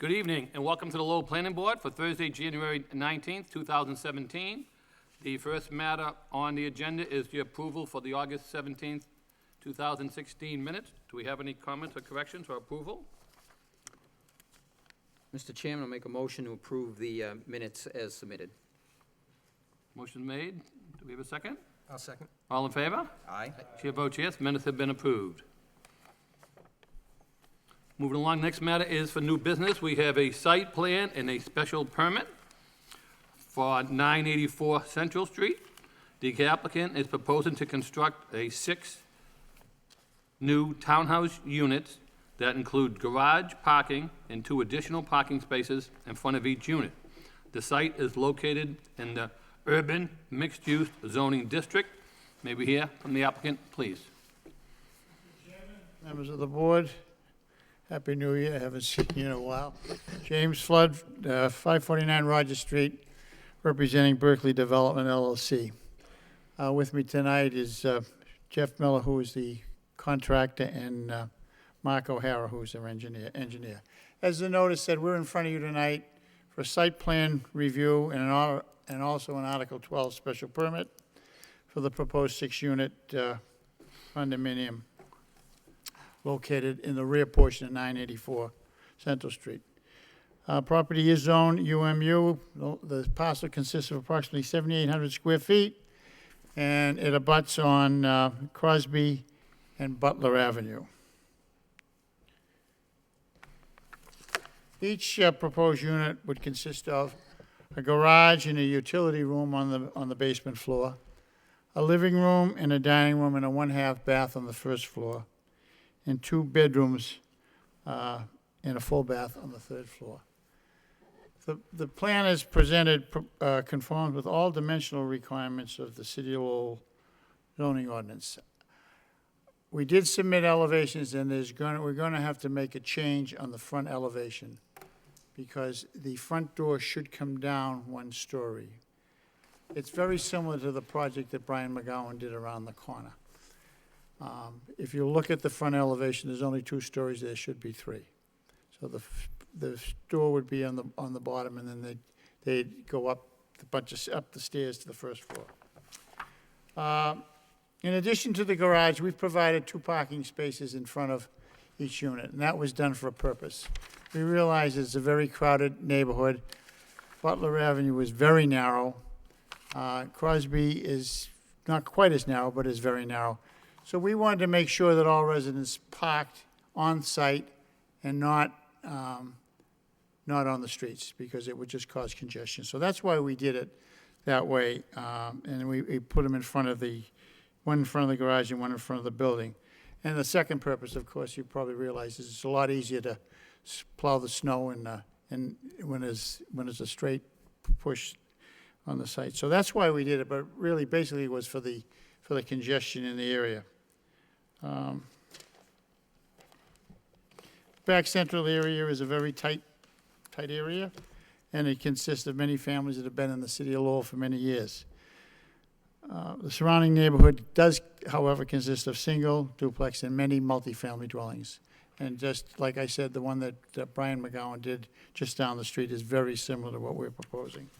Good evening, and welcome to the Lowell Planning Board for Thursday, January 19th, 2017. The first matter on the agenda is the approval for the August 17th, 2016 minutes. Do we have any comments or corrections or approval? Mr. Chairman, I'll make a motion to approve the minutes as submitted. Motion made. Do we have a second? I'll second. All in favor? Aye. Chair votes yes. Minutes have been approved. Moving along, next matter is for new business. We have a site plan and a special permit for 984 Central Street. The applicant is proposing to construct 6 new townhouse units that include garage parking and 2 additional parking spaces in front of each unit. The site is located in the urban mixed-use zoning district. May we hear from the applicant, please? Members of the board, Happy New Year. I haven't seen you in a while. James Flood, 549 Roger Street, representing Berkeley Development LLC. With me tonight is Jeff Miller, who is the contractor, and Mark O'Hara, who's our engineer. As the notice said, we're in front of you tonight for a site plan review and also an Article 12 special permit for the proposed 6-unit condominium located in the rear portion of 984 Central Street. Property is zoned UMU. The parcel consists of approximately 7,800 square feet, and it abuts on Crosby and Butler Avenue. Each proposed unit would consist of a garage and a utility room on the basement floor, a living room and a dining room and a 1/2 bath on the first floor, and 2 bedrooms and a full bath on the 3rd floor. The plan is presented conforms with all dimensional requirements of the City of Lowell zoning ordinance. We did submit elevations, and we're going to have to make a change on the front elevation because the front door should come down 1 story. It's very similar to the project that Brian McGowan did around the corner. If you look at the front elevation, there's only 2 stories. There should be 3. So the door would be on the bottom, and then they'd go up up the stairs to the first floor. In addition to the garage, we've provided 2 parking spaces in front of each unit, and that was done for a purpose. We realize it's a very crowded neighborhood. Butler Avenue is very narrow. Crosby is not quite as narrow, but is very narrow. So we wanted to make sure that all residents parked on-site and not on the streets, because it would just cause congestion. So that's why we did it that way, and we put them in front of one in front of the garage and one in front of the building. And the second purpose, of course, you probably realize, is it's a lot easier to plow the snow and when there's a straight push on the site. So that's why we did it, but really, basically, it was for the congestion in the area. Back central area is a very tight area, and it consists of many families that have been in the City of Lowell for many years. The surrounding neighborhood does, however, consist of single, duplex, and many multifamily dwellings. And just like I said, the one that Brian McGowan did just down the street is very similar to what we're proposing.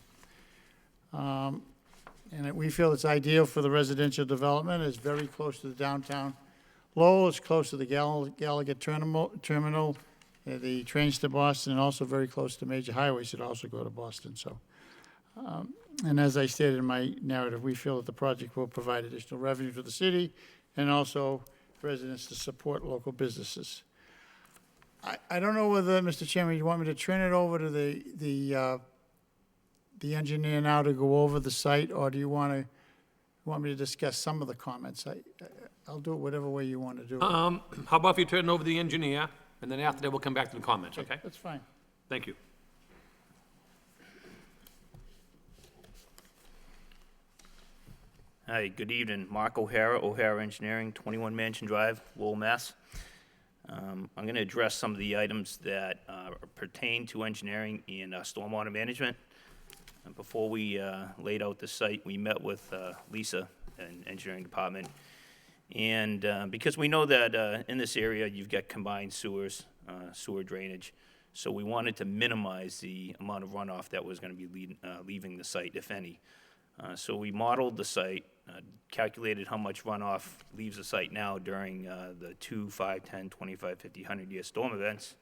And we feel it's ideal for the residential development. It's very close to the downtown Lowell. It's close to the Gallagher terminal, the trains to Boston, and also very close to major highways that also go to Boston. So, and as I stated in my narrative, we feel that the project will provide additional revenue to the city and also residents to support local businesses. I don't know whether, Mr. Chairman, you want me to turn it over to the engineer now to go over the site, or do you want me to discuss some of the comments? I'll do it whatever way you want to do it. How about if you turn it over to the engineer, and then after that, we'll come back to the comments, okay? That's fine. Thank you. Hi, good evening. Mark O'Hara, O'Hara Engineering, 21 Mansion Drive, Lowell, Mass. I'm going to address some of the items that pertain to engineering and stormwater management. And before we laid out the site, we met with Lisa in engineering department. And because we know that in this area, you've got combined sewers, sewer drainage, So we wanted to minimize the amount of runoff that was going to be leaving the site, if any. So we modeled the site, calculated how much runoff leaves the site now during the 2, 5, 10, 25, 50, 100-year storm events.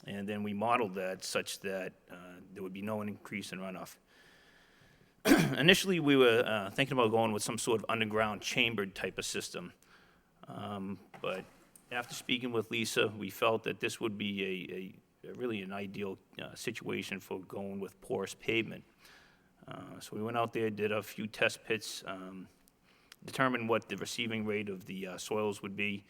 And then we modeled that such that there would be no increase in runoff. Initially, we were thinking about going with some sort of underground chambered type of system. But after speaking with Lisa, we felt that this would be really an ideal situation for going with porous pavement. So we went out there, did a few test pits, determined what the receiving rate of the soils would be,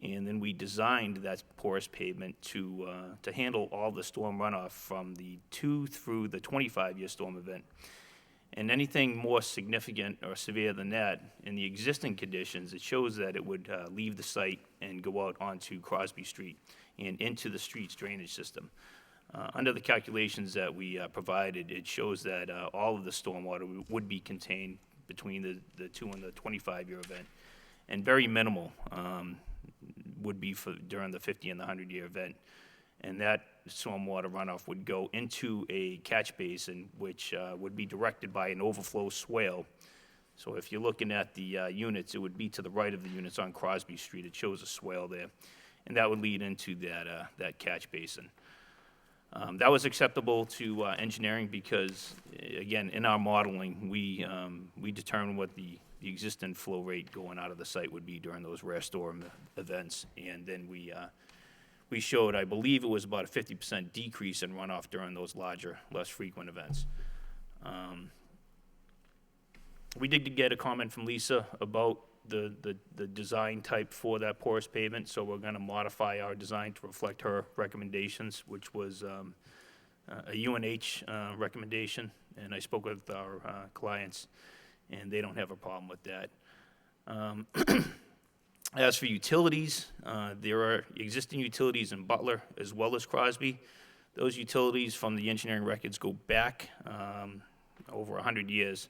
and then we designed that porous pavement to handle all the storm runoff from the 2 through the 25-year storm event. And anything more significant or severe than that, in the existing conditions, it shows that it would leave the site and go out onto Crosby Street and into the street's drainage system. Under the calculations that we provided, it shows that all of the stormwater would be contained between the 2 and the 25-year event, and very minimal would be during the 50 and the 100-year event. And that stormwater runoff would go into a catch basin, which would be directed by an overflow swale. So if you're looking at the units, it would be to the right of the units on Crosby Street. It shows a swale there, and that would lead into that catch basin. That was acceptable to engineering because, again, in our modeling, we determined what the existing flow rate going out of the site would be during those rare storm events, and then we showed, I believe it was about a 50% decrease in runoff during those larger, less frequent events. We did get a comment from Lisa about the design type for that porous pavement, so we're gonna modify our design to reflect her recommendations, which was a UNH recommendation, and I spoke with our clients, and they don't have a problem with that. As for utilities, there are existing utilities in Butler as well as Crosby. Those utilities from the engineering records go back over 100 years.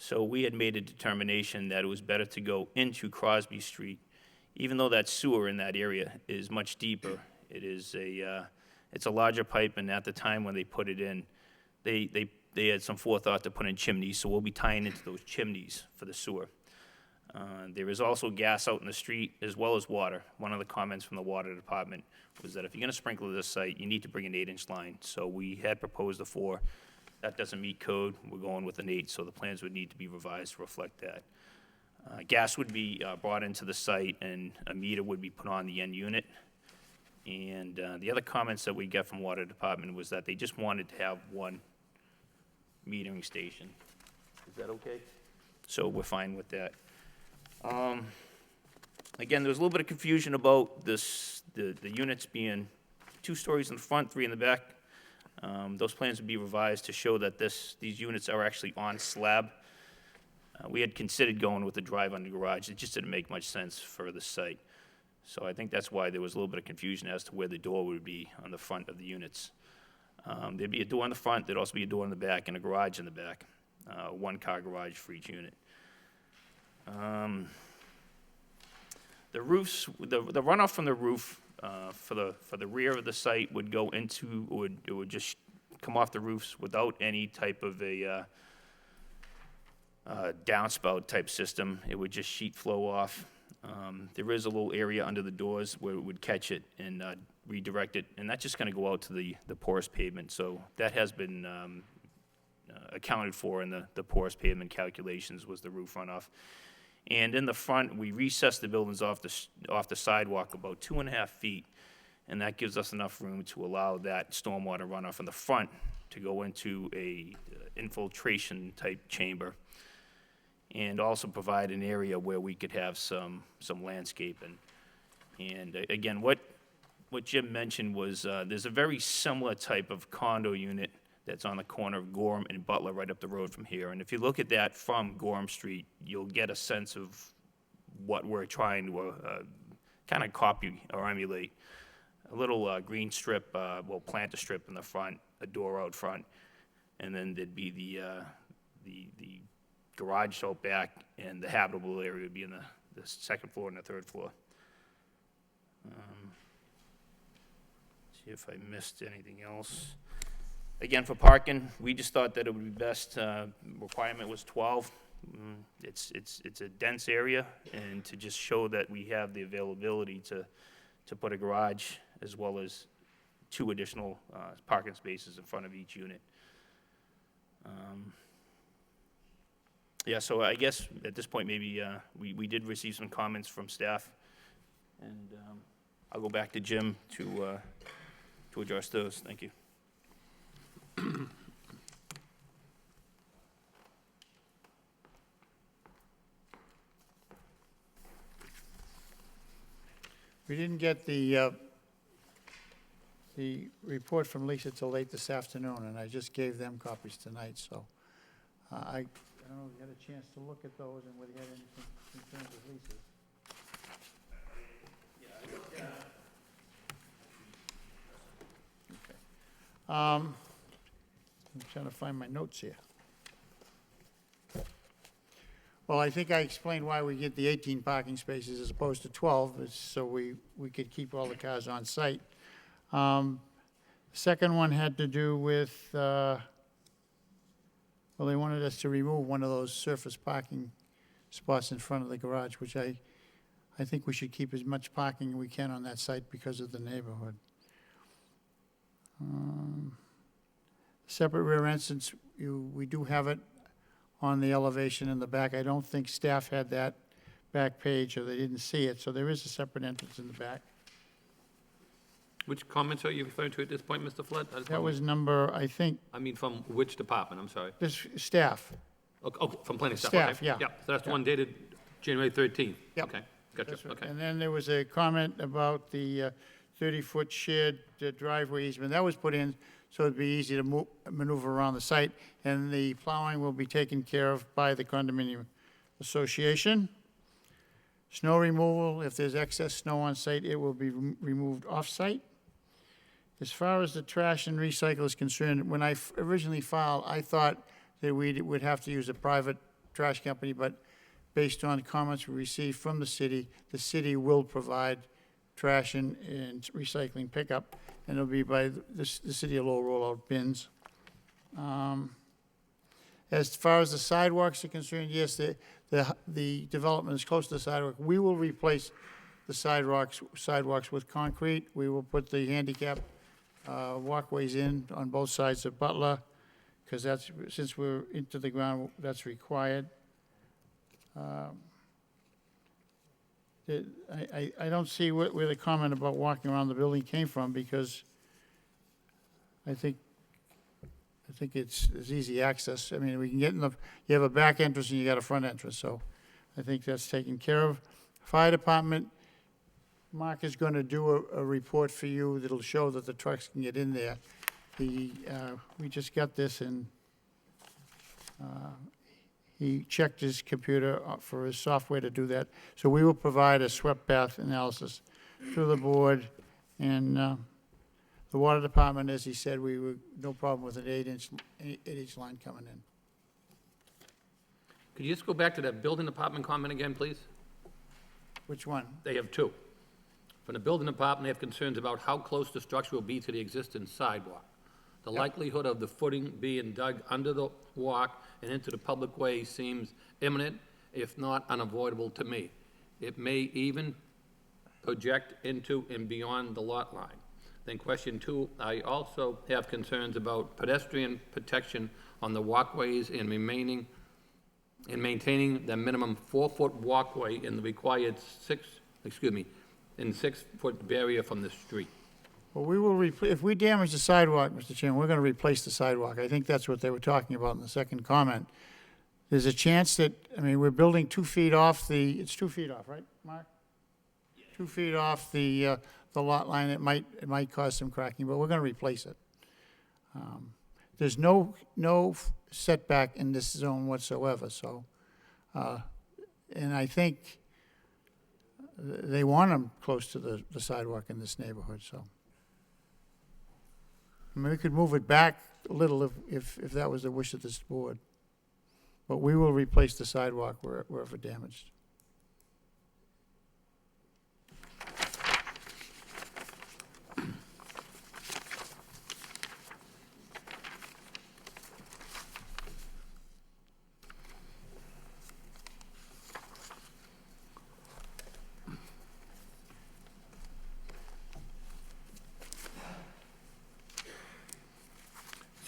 So we had made a determination that it was better to go into Crosby Street, even though that sewer in that area is much deeper. It's a larger pipe, and at the time when they put it in, they had some forethought to put in chimneys, so we'll be tying into those chimneys for the sewer. There is also gas out in the street as well as water. One of the comments from the water department was that if you're gonna sprinkle this site, you need to bring an 8-inch line. So we had proposed a 4. That doesn't meet code. We're going with an 8, so the plans would need to be revised to reflect that. Gas would be brought into the site, and a meter would be put on the end unit. And the other comments that we got from water department was that they just wanted to have one metering station. Is that okay? So we're fine with that. Again, there was a little bit of confusion about the units being 2 stories in the front, 3 in the back. Those plans would be revised to show that these units are actually on slab. We had considered going with the drive-under garage. It just didn't make much sense for the site. So I think that's why there was a little bit of confusion as to where the door would be on the front of the units. There'd be a door in the front, there'd also be a door in the back, and a garage in the back. 1-car garage for each unit. The roofs, the runoff from the roof for the rear of the site would go into, it would just come off the roofs without any type of a downspout type system. It would just sheet flow off. There is a little area under the doors where it would catch it and redirect it, and that's just gonna go out to the porous pavement. So that has been accounted for in the porous pavement calculations, was the roof runoff. And in the front, we recessed the buildings off the sidewalk about 2.5 feet, and that gives us enough room to allow that stormwater runoff in the front to go into a infiltration type chamber, and also provide an area where we could have some landscaping. And again, what Jim mentioned was there's a very similar type of condo unit that's on the corner of Gorham and Butler, right up the road from here. And if you look at that from Gorham Street, you'll get a sense of what we're trying to kind of copy or emulate. A little green strip, we'll plant a strip in the front, a door out front, and then there'd be the garage out back, and the habitable area would be in the second floor and the third floor. see if I missed anything else. Again, for parking, we just thought that it would be best, requirement was 12. It's a dense area, and to just show that we have the availability to put a garage as well as 2 additional parking spaces in front of each unit. Yeah, so I guess at this point, maybe we did receive some comments from staff, and I'll go back to Jim to address those. Thank you. We didn't get the report from Lisa till late this afternoon, and I just gave them copies tonight, so I don't know if you had a chance to look at those and whether you had anything concerns with Lisa's. I'm trying to find my notes here. Well, I think I explained why we get the 18 parking spaces as opposed to 12, is so we could keep all the cars on site. Second one had to do with, well, they wanted us to remove one of those surface parking spots in front of the garage, which I think we should keep as much parking as we can on that site because of the neighborhood. Separate rear entrance, we do have it on the elevation in the back. I don't think staff had that back page, or they didn't see it, so there is a separate entrance in the back. Which comments are you referring to at this point, Mr. Flood? That was number, I think, I mean, from which department, I'm sorry? this staff. Oh, from planning staff, Staff, okay. yeah. Yeah, so that's the one dated January 13th? Yep. Okay, gotcha, That's right. okay. And then there was a comment about the 30-foot shared driveway easement. That was put in so it'd be easy to maneuver around the site, and the plowing will be taken care of by the condominium association. Snow removal, if there's excess snow on site, it will be removed off-site. As far as the trash and recycle is concerned, when I originally filed, I thought that we would have to use a private trash company, but based on comments we received from the city will provide trash and recycling pickup, and it'll be by the city of Lowell roll out bins. As far as the sidewalks are concerned, yes, the development is close to the sidewalk. We will replace the sidewalks with concrete. We will put the handicap walkways in on both sides of Butler, because that's, since we're into the ground, that's required. I don't see where the comment about walking around the building came from, because I think it's easy access. I mean, we can get in the, you have a back entrance and you got a front entrance, so I think that's taken care of. Fire department, Mark is gonna do a report for you that'll show that the trucks can get in there. We just got this, and he checked his computer for his software to do that. So we will provide a swept path analysis to the board. And the water department, as he said, we were no problem with an 8-inch line coming in. Could you just go back to that building department comment again, please? Which one? They have two. From the building department, they have concerns about how close the structure will be to the existing sidewalk. The likelihood of the footing being dug under the walk and into the public way seems imminent, if not unavoidable to me. It may even project into and beyond the lot line. Then question two, I also have concerns about pedestrian protection on the walkways and maintaining the minimum 4-foot walkway in the required 6-foot barrier from the street. Well, we will if we damage the sidewalk, Mr. Chairman, we're gonna replace the sidewalk. I think that's what they were talking about in the second comment. There's a chance that, I mean, we're building 2 feet off it's 2 feet off, right, Mark? 2 feet off the lot line. It might cause some cracking, but we're gonna replace it. There's no setback in this zone whatsoever, so, and I think they want them close to the sidewalk in this neighborhood, so. I mean, we could move it back a little if that was the wish of this board. But we will replace the sidewalk wherever damaged.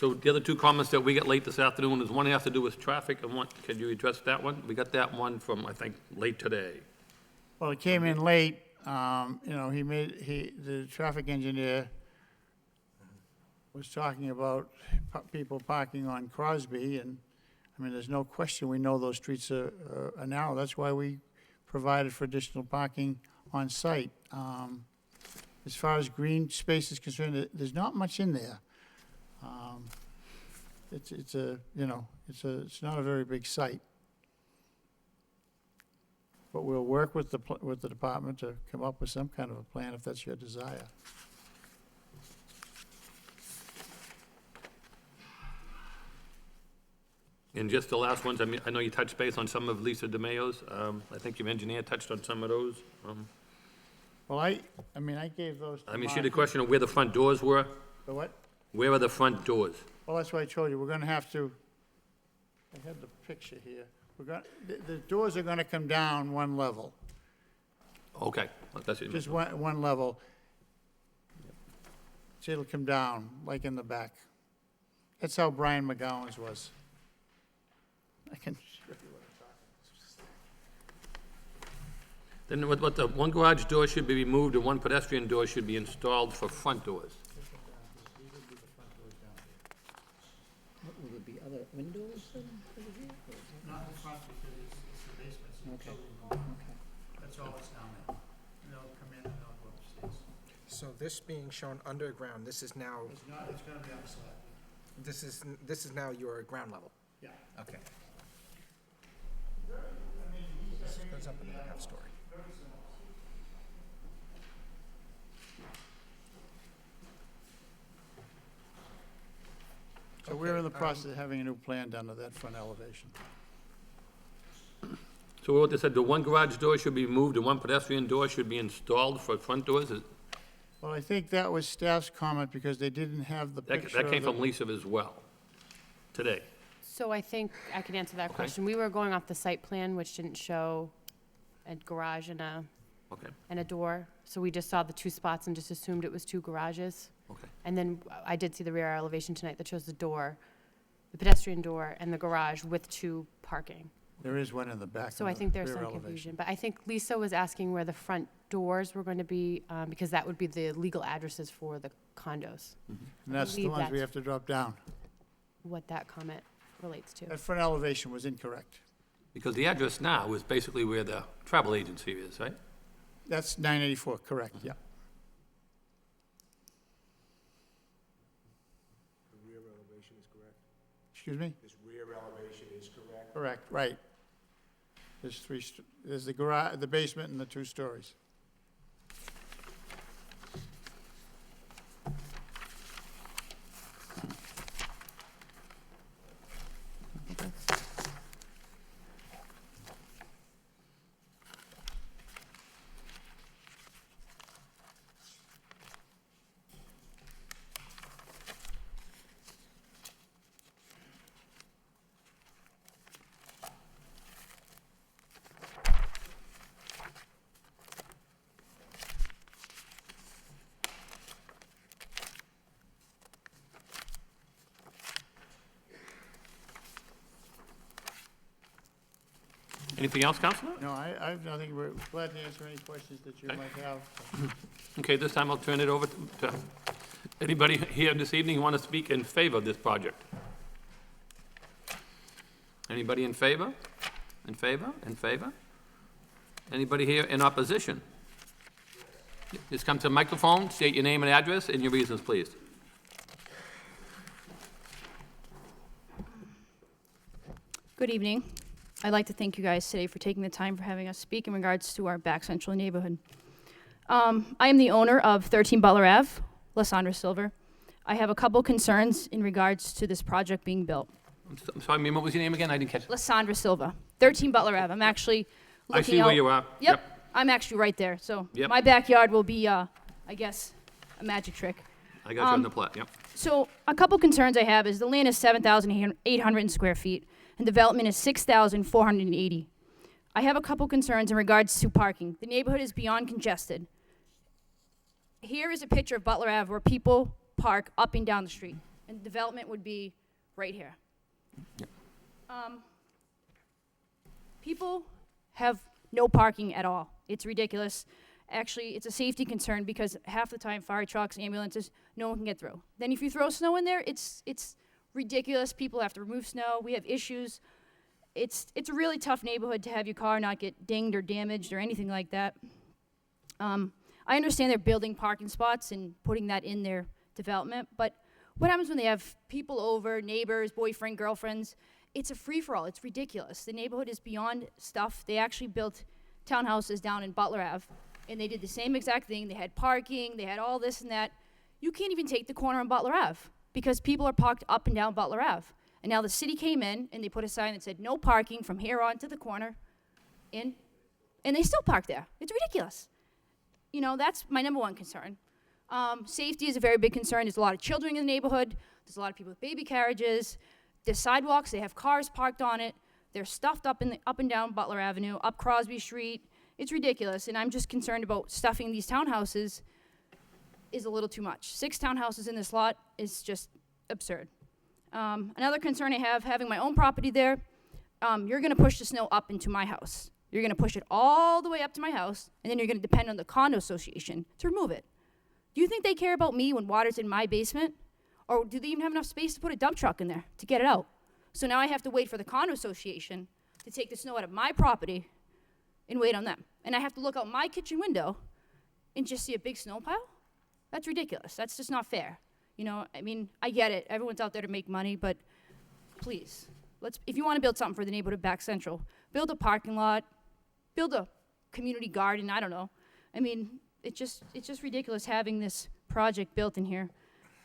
So the other two comments that we got late this afternoon is one has to do with traffic, and one, could you address that one? We got that one from, I think, late today. Well, it came in late, you know, the traffic engineer was talking about people parking on Crosby, and, I mean, there's no question, we know those streets are narrow. That's why we provided for additional parking on site. As far as green space is concerned, there's not much in there. It's not a very big site. But we'll work with the department to come up with some kind of a plan if that's your desire. And just the last ones, I mean, I know you touched base on some of Lisa DeMayo's. I think your engineer touched on some of those. Well, I gave those to I mean, she Mark. had a question of where the front doors were. The what? Where are the front doors? Well, that's why I told you, we're gonna have to, I had the picture here. The doors are gonna come down one level, Okay, that's it. just one level. See, it'll come down, like in the back. That's how Brian McGowan's was. I can show you what I'm talking Then what the one garage door should be removed and one pedestrian door should be installed for front doors. Will there be other windows over here? Not in front because it's the basement, it's Okay. okay. That's all that's down there. And they'll come in and they'll go upstairs. So this being shown underground, this is now, It's gonna be on the slab. this is now your ground level? Yeah. Okay. This goes up in a half story. So we're in the Okay, process of having a new plan done to that front elevation. So what they said, the one garage door should be removed and one pedestrian door should be installed for front doors? Well, I think that was staff's comment because they didn't have the picture That of came the- from Lisa as well, today. So I think I can answer that question. We were going off the site plan, which didn't show a garage and Okay, a door. So we just saw the two spots and just assumed it was two garages. okay. And then I did see the rear elevation tonight that shows the door, the pedestrian door and the garage with two parking. There is one in the back. So in I the think there's rear some elevation. confusion. But I think Lisa was asking where the front doors were going to be, because that would be the legal addresses for the condos, And that's the believe ones we that's- have to drop down. what that comment relates to. That front elevation was incorrect. Because the address now is basically where the travel agency is, right? That's 984, correct, yeah. The rear elevation is correct? Excuse me? This rear elevation is correct? Correct, right. There's the garage, the basement and the 2 stories. Anything else, Counselor? No, I have nothing. We're glad to answer any questions that you Okay. might have. Okay, this time I'll turn it over to anybody here this evening who want to speak in favor of this project. Anybody in favor? In favor? In favor? Anybody here in opposition? Just come to the microphone, state your name and address and your reasons, please. Good evening. I'd like to thank you guys today for taking the time for having us speak in regards to our back central neighborhood. I am the owner of 13 Butler Ave, Lysandra Silver. I have a couple concerns in regards to this project being built. I'm sorry, ma'am, what was your name again? I didn't catch it. Lysandra Silva, 13 Butler Ave. I'm actually I looking see out. where you are. Yep, I'm actually right there. So Yep. my backyard will be, I guess, a magic trick. I got you on the plot, yep. So a couple concerns I have is the land is 7,800 square feet and development is 6,480. I have a couple concerns in regards to parking. The neighborhood is beyond congested. Here is a picture of Butler Ave where people park up and down the street. and development would be right here. People have no parking at all. It's ridiculous. Actually, it's a safety concern because half the time, fire trucks, ambulances, no one can get through. Then if you throw snow in there, it's ridiculous. People have to remove snow. We have issues. It's a really tough neighborhood to have your car not get dinged or damaged or anything like that. I understand they're building parking spots and putting that in their development, but what happens when they have people over, neighbors, boyfriend, girlfriends? It's a free-for-all. It's ridiculous. The neighborhood is beyond stuff. They actually built townhouses down in Butler Ave, and they did the same exact thing. They had parking. They had all this and that. You can't even take the corner on Butler Ave because people are parked up and down Butler Ave. And now the city came in, and they put a sign that said, no parking from here on to the corner, and they still park there. It's ridiculous. You know, that's my number one concern. Safety is a very big concern. There's a lot of children in the neighborhood. There's a lot of people with baby carriages. There's sidewalks. They have cars parked on it. They're stuffed up and down Butler Avenue, up Crosby Street. It's ridiculous, and I'm just concerned about stuffing these townhouses is a little too much. 6 townhouses in this lot is just absurd. Another concern I have, having my own property there, you're going to push the snow up into my house. You're going to push it all the way up to my house, and then you're going to depend on the condo association to remove it. Do you think they care about me when water's in my basement? Or do they even have enough space to put a dump truck in there to get it out? So now I have to wait for the condo association to take the snow out of my property and wait on them. And I have to look out my kitchen window and just see a big snow pile? That's ridiculous. That's just not fair. You know, I mean, I get it. Everyone's out there to make money, but please, if you want to build something for the neighborhood of Back Central, build a parking lot, build a community garden, I don't know. I mean, it's just ridiculous having this project built in here.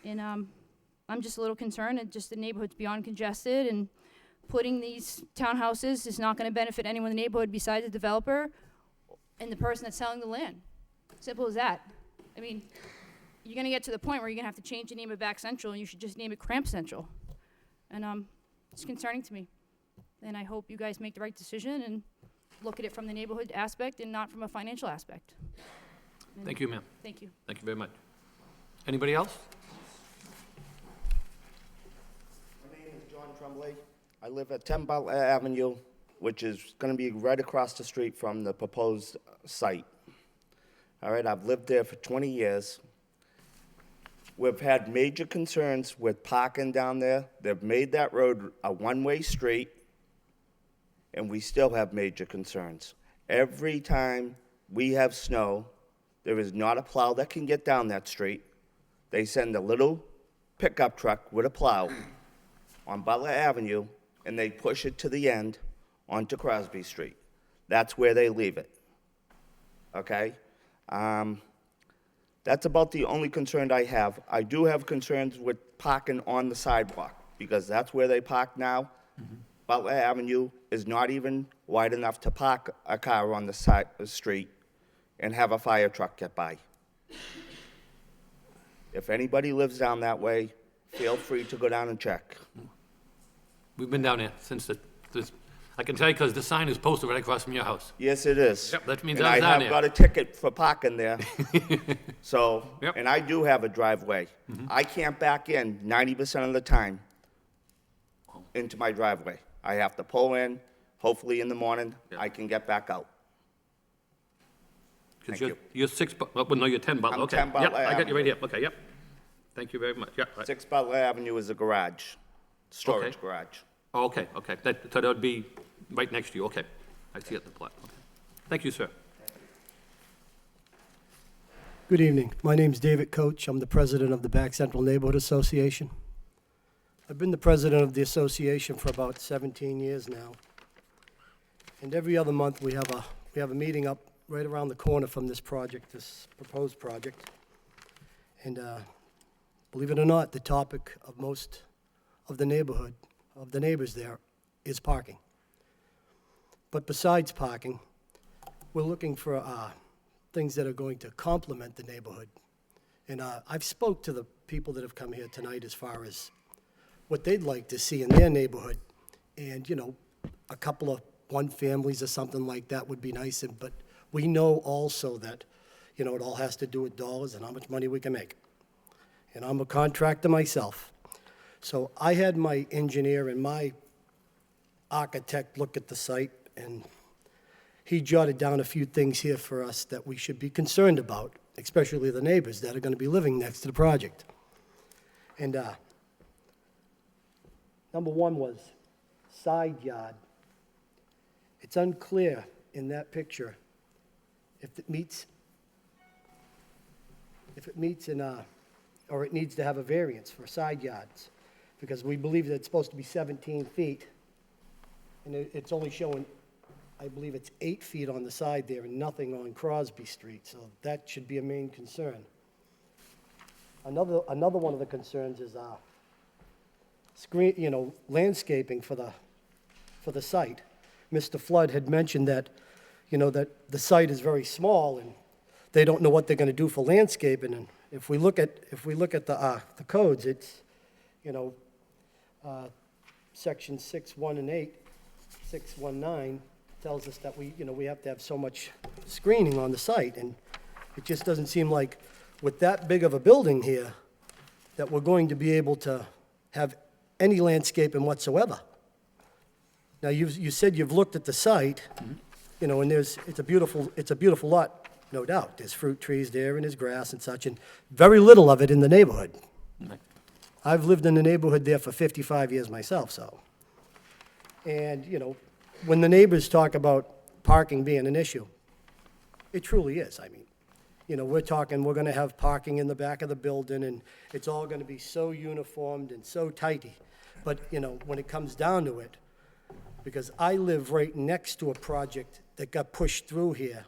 And I'm just a little concerned that just the neighborhood's beyond congested, and putting these townhouses is not going to benefit anyone in the neighborhood besides the developer and the person that's selling the land. Simple as that. I mean, you're going to get to the point where you're going to have to change the name of Back Central, and you should just name it Cramp Central. And it's concerning to me. And I hope you guys make the right decision and look at it from the neighborhood aspect and not from a financial aspect. And Thank you, ma'am. Thank you. Thank you very much. Anybody else? My name is John Tremblay. I live at 10 Butler Avenue, which is going to be right across the street from the proposed site. All right, I've lived there for 20 years. We've had major concerns with parking down there. They've made that road a one-way street, and we still have major concerns. Every time we have snow, there is not a plow that can get down that street. They send a little pickup truck with a plow on Butler Avenue, and they push it to the end onto Crosby Street. That's where they leave it, okay? That's about the only concern I have. I do have concerns with parking on the sidewalk, because that's where they park now. Butler Avenue is not even wide enough to park a car on the side of the street and have a fire truck get by. If anybody lives down that way, feel free to go down and check. We've been down there since I can tell you because the sign is posted right across from your house. Yes, it is. Yep, that means And I was I down have there. got a ticket for parking there. So, Yep. and I do have a driveway. I can't back in 90% of the time into my driveway. I have to pull in, hopefully in the morning, Yep. I can get back out. Because Thank you're 6, well, no, you're 10 Butler, I'm okay. 10 Butler Yep, I got you right Avenue. here, okay, yep. Thank you very much, yeah, right. 6 Butler Avenue is a garage, storage Okay. garage. Oh, okay, okay, so that would be right next to you, okay. I see it in the plot, okay. Thank you, sir. Good evening. My name's David Coach. I'm the president of the Back Central Neighborhood Association. I've been the president of the association for about 17 years now. And every other month, we have a meeting up right around the corner from this project, this proposed project. And believe it or not, the topic of most of the neighborhood, of the neighbors there, is parking. But besides parking, we're looking for things that are going to complement the neighborhood. And I've spoke to the people that have come here tonight as far as what they'd like to see in their neighborhood. And, you know, a couple of one-families or something like that would be nice. But we know also that, you know, it all has to do with dollars and how much money we can make. And I'm a contractor myself. So I had my engineer and my architect look at the site, and he jotted down a few things here for us that we should be concerned about, especially the neighbors that are going to be living next to the project. And number one was side yard. It's unclear in that picture if it meets in or it needs to have a variance for side yards, because we believe that it's supposed to be 17 feet, and it's only showing, I believe it's 8 feet on the side there and nothing on Crosby Street, so that should be a main concern. Another one of the concerns is landscaping for the site. Mr. Flood had mentioned that, that the site is very small and they don't know what they're going to do for landscaping. And if we look at the codes, it's, section 6.1 and 8, 619 tells us that we have to have so much screening on the site, and it just doesn't seem like with that big of a building here that we're going to be able to have any landscaping whatsoever. Now, you said you've looked at the site, and it's a beautiful lot, no doubt. There's fruit trees there and there's grass and such, and very little of it in the neighborhood. I've lived in the neighborhood there for 55 years myself, so. And, when the neighbors talk about parking being an issue, it truly is. I mean, we're going to have parking in the back of the building, and it's all going to be so uniformed and so tighty. But, when it comes down to it, because I live right next to a project that got pushed through here,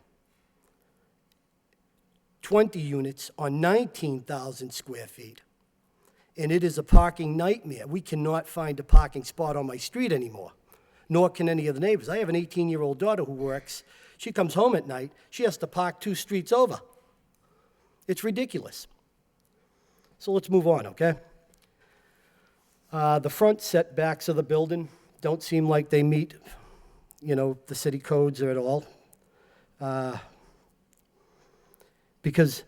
20 units on 19,000 square feet. And it is a parking nightmare. We cannot find a parking spot on my street anymore, nor can any of the neighbors. I have an 18-year-old daughter who works. She comes home at night. She has to park 2 streets over. It's ridiculous. So let's move on, okay? The front setbacks of the building don't seem like they meet, the city codes at all. Because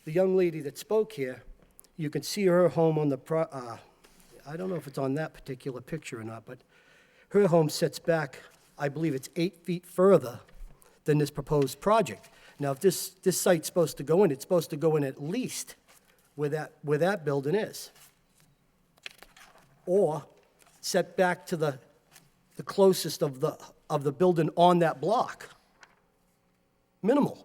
the young lady that spoke here, you can see her home on the, I don't know if it's on that particular picture or not, but her home sets back, I believe it's 8 feet further than this proposed project. Now, if this site's supposed to go in, it's supposed to go in at least where that building is. Or set back to the closest of the building on that block. Minimal.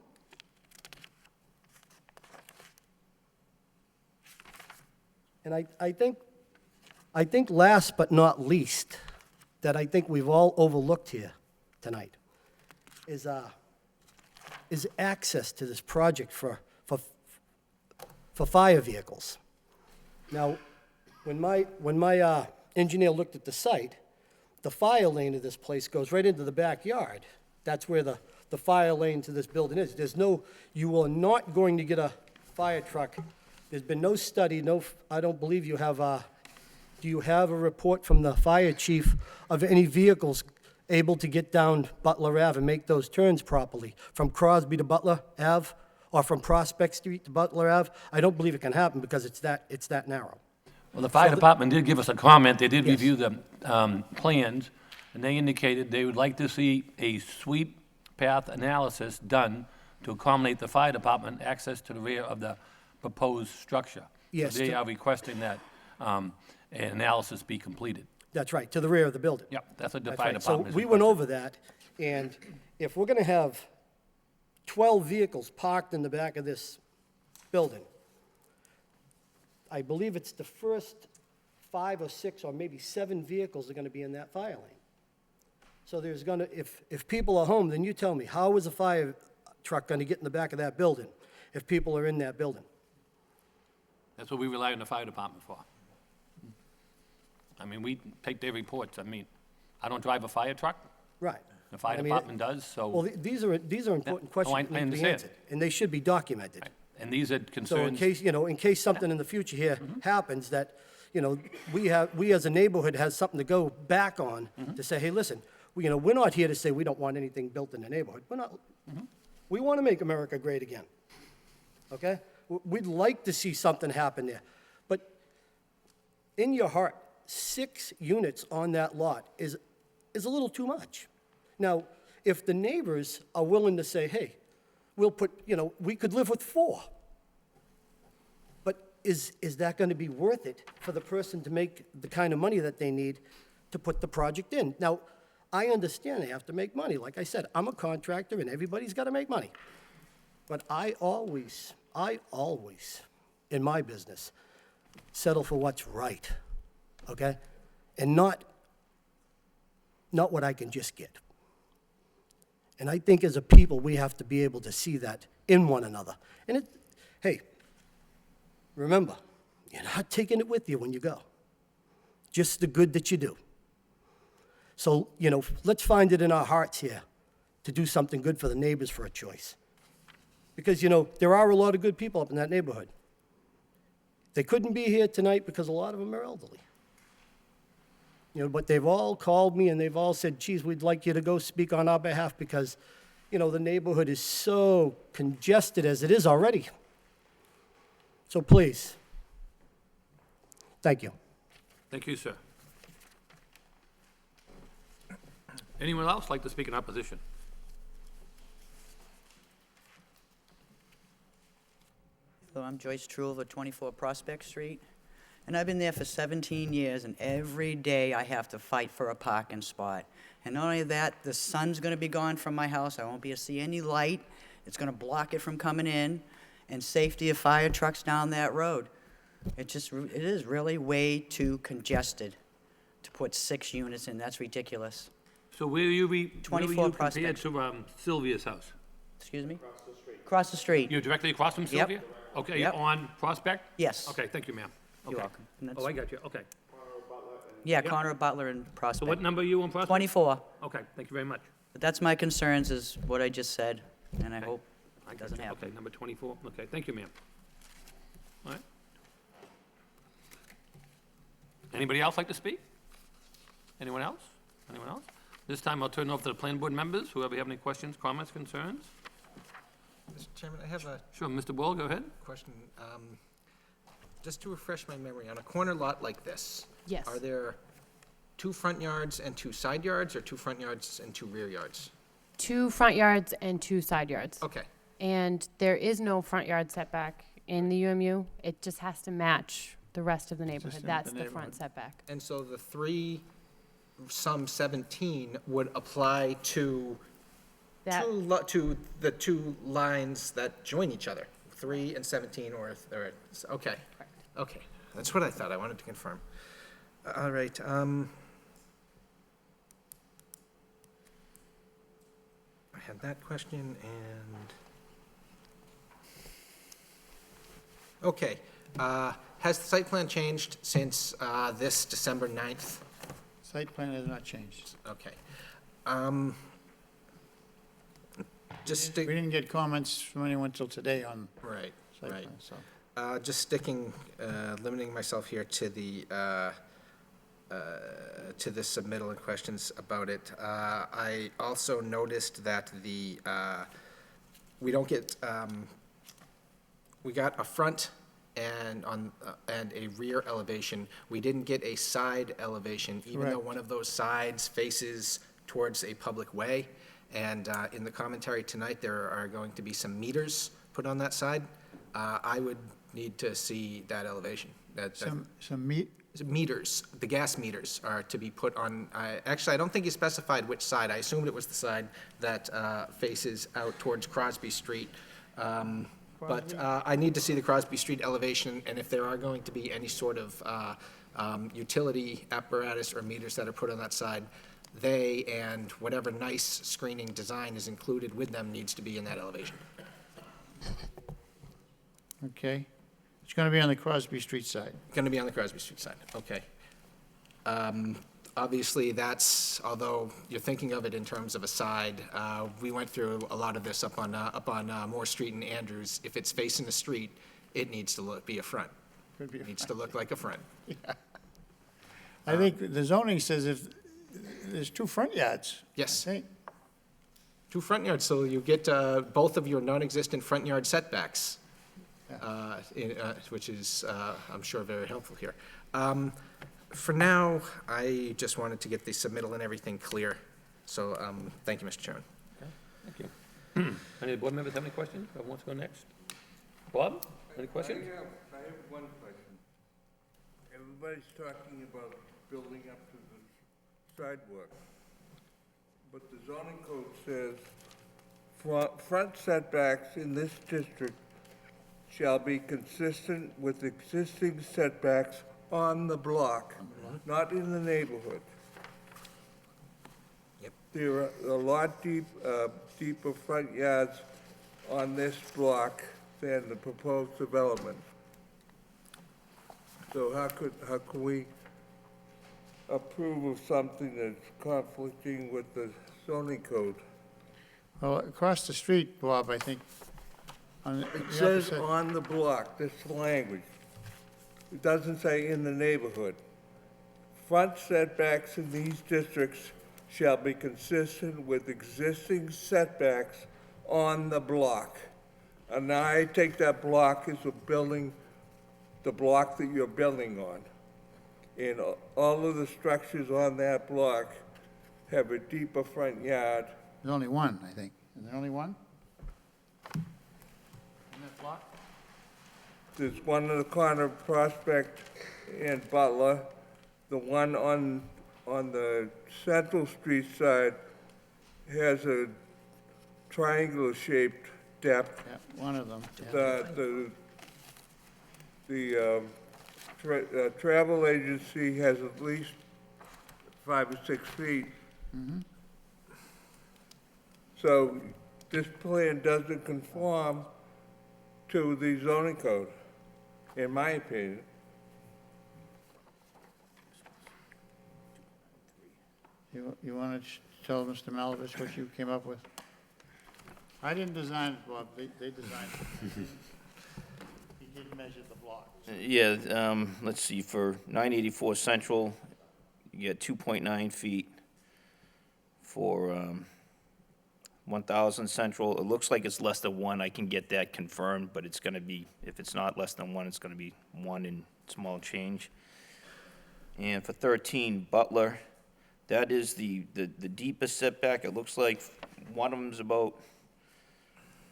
And I think last but not least, that I think we've all overlooked here tonight, is access to this project for fire vehicles. Now, when my engineer looked at the site, the fire lane of this place goes right into the backyard. That's where the fire lane to this building is. You are not going to get a fire truck. There's been no study, I don't believe you have do you have a report from the fire chief of any vehicles able to get down Butler Ave and make those turns properly, from Crosby to Butler Ave, or from Prospect Street to Butler Ave? I don't believe it can happen because it's that narrow. Well, the fire department did give us a comment. They did Yes. review the plans, and they indicated they would like to see a sweep path analysis done to accommodate the fire department access to the rear of the proposed structure. Yes, So they to- are requesting that an analysis be completed. That's right, to the rear of the building. Yep, that's what the That's fire right. So department is we went requesting. over that, and if we're gonna have 12 vehicles parked in the back of this building, I believe it's the first 5 or 6 or maybe 7 vehicles are gonna be in that fire lane. So there's gonna, if people are home, then you tell me, how is a fire truck gonna get in the back of that building if people are in that building? That's what we rely on the fire department for. I mean, we take their reports. I mean, I don't drive a fire truck. Right. The fire I mean, department does, so. Well, these are important Oh, I questions that need to be understand. answered, and they should be documented. And these are So in concerns. case, in case something in the future here happens that, we as a neighborhood has something to go back on to say, hey, listen, we're not here to say we don't want anything built in the neighborhood. We want to make America great again, okay? We'd like to see something happen there. But in your heart, 6 units on that lot is a little too much. Now, if the neighbors are willing to say, hey, we'll put, we could live with 4. But is that going to be worth it for the person to make the kind of money that they need to put the project in? Now, I understand they have to make money. Like I said, I'm a contractor and everybody's got to make money. But I always, in my business, settle for what's right, okay? And not what I can just get. And I think as a people, we have to be able to see that in one another. And hey, remember, you're not taking it with you when you go. Just the good that you do. So, let's find it in our hearts here to do something good for the neighbors for a choice. Because, there are a lot of good people up in that neighborhood. They couldn't be here tonight because a lot of them are elderly. But they've all called me and they've all said, geez, we'd like you to go speak on our behalf because, the neighborhood is so congested as it is already. So please, thank you. Thank you, sir. Anyone else like to speak in opposition? Hello, I'm Joyce Truel of 24 Prospect Street, and I've been there for 17 years, and every day I have to fight for a parking spot. And not only that, the sun's going to be gone from my house. I won't be able to see any light. It's going to block it from coming in, and safety of fire trucks down that road. It is really way too congested to put 6 units in. That's ridiculous. So where are you 24 compared to Sylvia's house? Excuse me? Across the street. You're directly across from Sylvia? Okay, Yep. on Prospect? Yes. Okay, thank you, ma'am. You're Okay. welcome. And Oh, that's- I got you, okay. Yeah, Connor Butler and So Prospect. what number are you on Prospect? 24. Okay, thank you very much. But that's my concerns, is what I just said, and I Okay. hope I it got doesn't you. happen. Okay, number 24, okay, thank you, ma'am. All right. Anybody else like to speak? Anyone else? Anyone else? This time I'll turn it over to the planning board members, whoever have any questions, comments, concerns. Mr. Chairman, I have a Sure, Mr. Bull, go ahead. question. Just to refresh my memory, on a corner lot like this, Yes. are there 2 front yards and 2 side yards, or 2 front yards and 2 rear yards? 2 front yards and 2 side yards. Okay, And there is no front yard setback in the UMU. It just has to match the rest of the in neighborhood. the That's the neighborhood. front setback. and so the 3, some 17 would apply to That, to the 2 lines that join each other, 3 and 17, or, okay. Okay, that's what I thought, I wanted to confirm. All right, I had that question, and, okay, has the site plan changed since, this December 9th? Site plan has not changed. Okay. Just, We didn't get comments from anyone till today on right, site right. plan, so. Just sticking, limiting myself here to the submittal and questions about it. I also noticed that we don't get, we got a front and a rear elevation. We didn't get a side elevation, even though Correct. one of those sides faces towards a public way. And in the commentary tonight, there are going to be some meters put on that side. I would need to see that elevation. Some meat, Meters, the gas meters are to be put on, actually, I don't think you specified which side. I assumed it was the side that faces out towards Crosby Street. But I need to see the Crosby Street elevation, and if there are going to be any sort of utility apparatus or meters that are put on that side, they and whatever nice screening design is included with them needs to be in that elevation. okay. It's gonna be on the Crosby Street side. Going to be on the Crosby Street side, okay. Obviously, that's, although you're thinking of it in terms of a side, we went through a lot of this up on Moore Street and Andrews. If it's facing the street, it needs to be a front. Could be a It needs to look like a front. I think the zoning says if, there's 2 front yards. Yes. I think. 2 front yards, so you get both of your non-existent front yard setbacks. which is, I'm sure, very helpful here. For now, I just wanted to get the submittal and everything clear. So, thank you, Mr. Chairman. Thank you. Any board members have any questions? Who wants to go next? Bob, any questions? I have one question. Everybody's talking about building up to the sidewalk, but the zoning code says front setbacks in this district shall be consistent with existing setbacks on the block, not in the neighborhood. Yep. There are a lot deeper front yards on this block than the proposed development. So how can we approve of something that's conflicting with the zoning code? Well, across the street, Bob, I think, on the It says opposite- on the block, this language. It doesn't say in the neighborhood. Front setbacks in these districts shall be consistent with existing setbacks on the block. And I take that block as a building, the block that you're building on. And all of the structures on that block have a deeper front yard. There's only one, I think. Is there only one? In that block? There's one on the corner of Prospect and Butler. The one on the Central Street side has a triangular-shaped depth. Yeah, one of them. Yeah. The travel agency has at least 5 or 6 feet. So this plan doesn't conform to the zoning code, in my opinion. You want to tell Mr. Malovich what you came up with? I didn't design it, Bob. They designed it. He did measure the blocks. Yeah, let's see, for 984 Central, you get 2.9 feet. For 1,000 Central, it looks like it's less than 1. I can get that confirmed, but it's going to be, if it's not less than 1, it's going to be 1 and small change. And for 13 Butler, that is the deepest setback. It looks like one of them's about,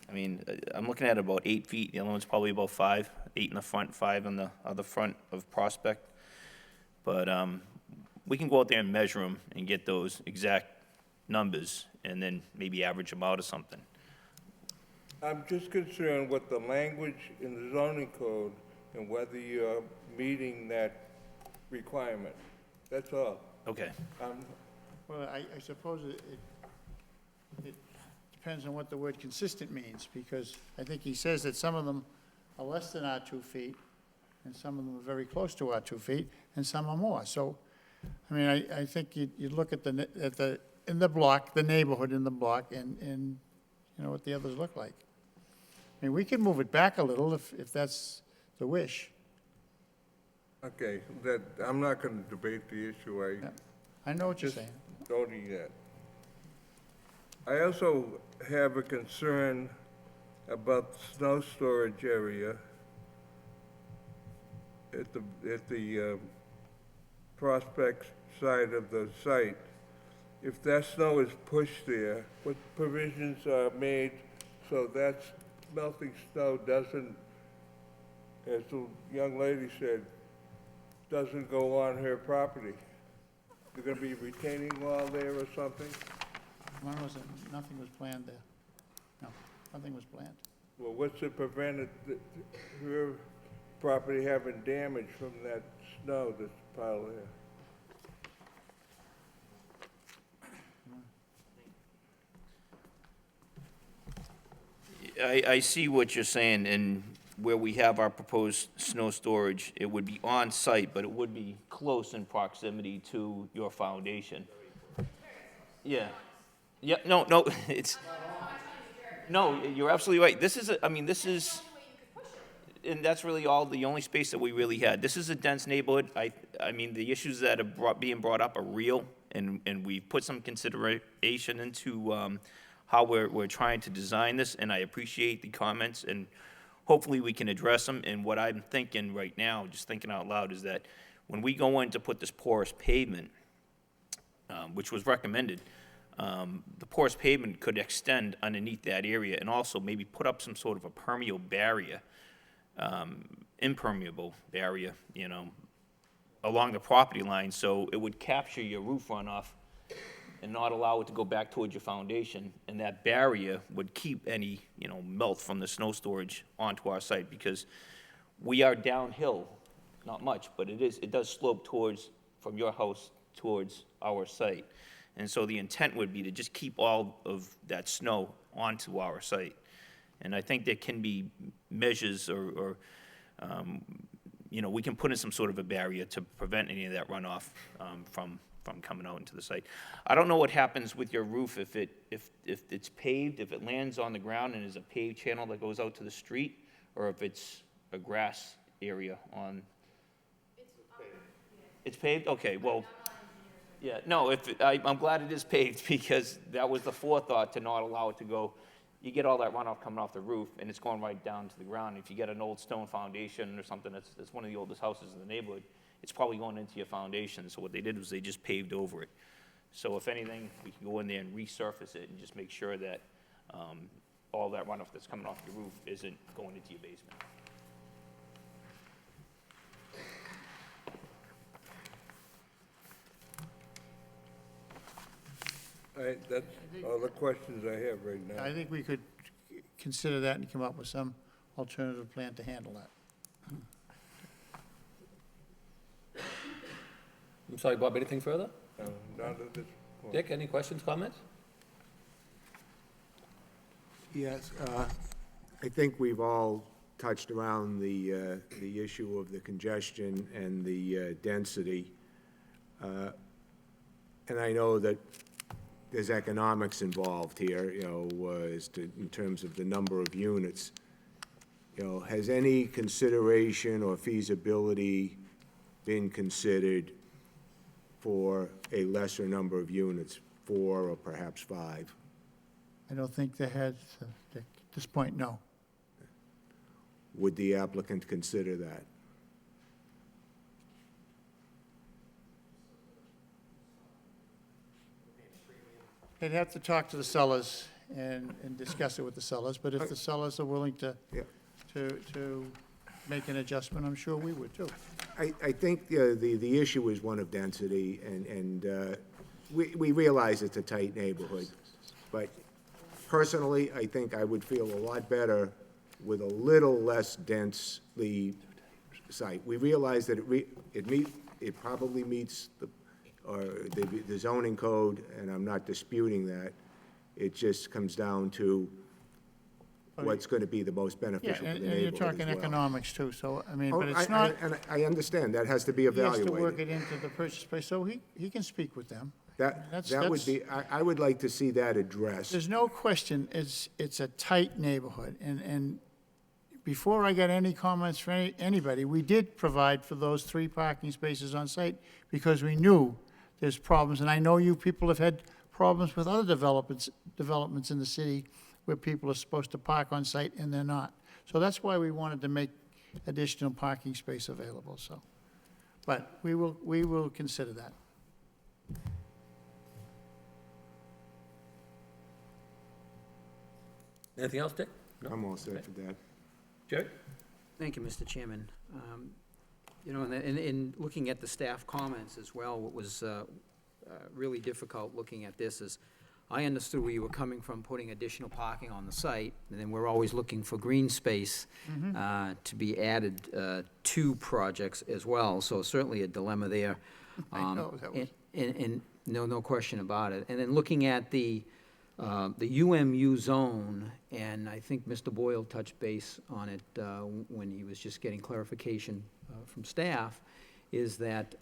I mean, I'm looking at about 8 feet. The other one's probably about 5, 8 in the front, 5 on the other front of Prospect. But we can go out there and measure them and get those exact numbers and then maybe average them out or something. I'm just concerned with the language in the zoning code and whether you're meeting that requirement. That's all. Okay. Well, I suppose it depends on what the word consistent means, because I think he says that some of them are less than our 2 feet, and some of them are very close to our 2 feet, and some are more. So, I mean, I think you look at in the block, the neighborhood in the block, and you know what the others look like. I mean, we can move it back a little if that's the wish. Okay, I'm not gonna debate the issue. I know what you're Just saying. don't do that. I also have a concern about the snow storage area at the Prospect side of the site. If that snow is pushed there, what provisions are made so that melting snow doesn't, as the young lady said, doesn't go on her property? There's gonna be a retaining wall there or something? Nothing was planned there. No, nothing was planned. Well, what's to prevent her property having damage from that snow that's piled there? I see what you're saying, and where we have our proposed snow storage, it would be on-site, but it would be close in proximity to your foundation. Yeah. Yeah, no, it's, no, you're absolutely right. This is, and that's really the only space that we really had. This is a dense neighborhood. I mean, the issues that are being brought up are real, and we've put some consideration into how we're trying to design this, and I appreciate the comments, and hopefully we can address them. And what I'm thinking right now, just thinking out loud, is that when we go in to put this porous pavement, which was recommended, the porous pavement could extend underneath that area and also maybe put up some sort of a impermeable barrier, you know, along the property line, so it would capture your roof runoff and not allow it to go back towards your foundation, and that barrier would keep any, you know, melt from the snow storage onto our site, because we are downhill, not much, but it does slope from your house towards our site. And so the intent would be to just keep all of that snow onto our site. And I think there can be measures or you know, we can put in some sort of a barrier to prevent any of that runoff from coming out into the site. I don't know what happens with your roof if it's paved, if it lands on the ground and is a paved channel that goes out to the street, or if it's a grass area on. It's paved? Okay, well, yeah, no, I'm glad it is paved, because that was the forethought, to not allow it to go. You get all that runoff coming off the roof, and it's going right down to the ground. If you get an old stone foundation or something that's one of the oldest houses in the neighborhood, it's probably going into your foundation. So what they did was they just paved over it. So if anything, we can go in there and resurface it and just make sure that all that runoff that's coming off the roof isn't going into your basement. All right, that's all the questions I have right now. I think we could consider that and come up with some alternative plan to handle that. I'm sorry, Bob, anything further? Not at this point. Dick, any questions, comments? Yes, I think we've all touched around the issue of the congestion and the density. And I know that there's economics involved here, you know, in terms of the number of units. You know, has any consideration or feasibility been considered for a lesser number of units, 4 or perhaps 5? I don't think they had, at this point, no. Would the applicant consider that? They'd have to talk to the sellers and discuss it with the sellers, but if the sellers are willing to, Yeah. to make an adjustment, I'm sure we would too. I think the issue is one of density, and we realize it's a tight neighborhood, but personally, I think I would feel a lot better with a little less densely site. We realize that it probably meets the zoning code, and I'm not disputing that. It just comes down to what's going to be the most Yeah, beneficial for the and neighborhood you're talking as well. economics too, so, I mean, Oh, but it's not, And I understand, that has to be he has evaluated. to work it into the purchase price, so he can speak with them. That would be, I would like to see that addressed. There's no question, it's a tight neighborhood, and before I got any comments from anybody, we did provide for those 3 parking spaces on site, because we knew there's problems, and I know you people have had problems with other developments in the city where people are supposed to park on site and they're not. So that's why we wanted to make additional parking space available, so. But we will consider that. Anything else, Dick? No? I'm all set for that. Jerry? Thank you, Mr. Chairman. You know, in looking at the staff comments as well, what was really difficult looking at this is, I understood where you were coming from, putting additional parking on the site, and then we're always looking for green space to be added to projects as well, so certainly a dilemma there. I know, that was- And no question about it. And then looking at the UMU zone, and I think Mr. Boyle touched base on it when he was just getting clarification from staff, is that,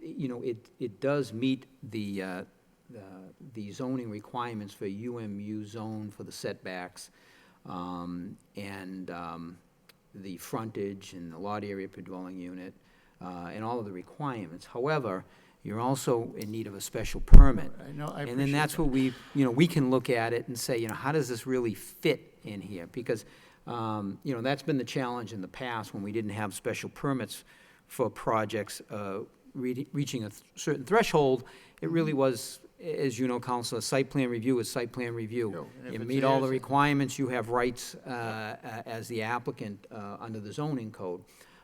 you know, it does meet the zoning requirements for UMU zone for the setbacks, and the frontage and the lot area per dwelling unit, and all of the requirements. However, you're also in need of a special permit. I know, I And then appreciate that's that. what we, you know, we can look at it and say, you know, how does this really fit in here? Because You know, that's been the challenge in the past when we didn't have special permits for projects reaching a certain threshold. It really was, as you know, Counselor, site plan review is site plan review. Sure, and if You it's meet all the theirs- requirements, you have rights as the applicant under the zoning code.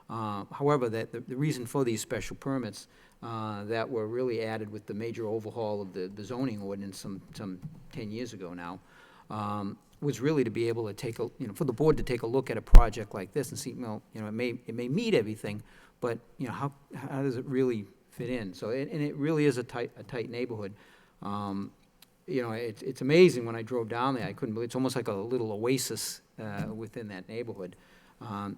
However, the reason for these special permits that were really added with the major overhaul of the zoning ordinance some 10 years ago now, was really to be able to take for the board to take a look at a project like this and see, well, it may meet everything, but, how does it really fit in? So, and it really is a tight neighborhood. It's amazing when I drove down there, I couldn't believe, it's almost like a little oasis within that neighborhood.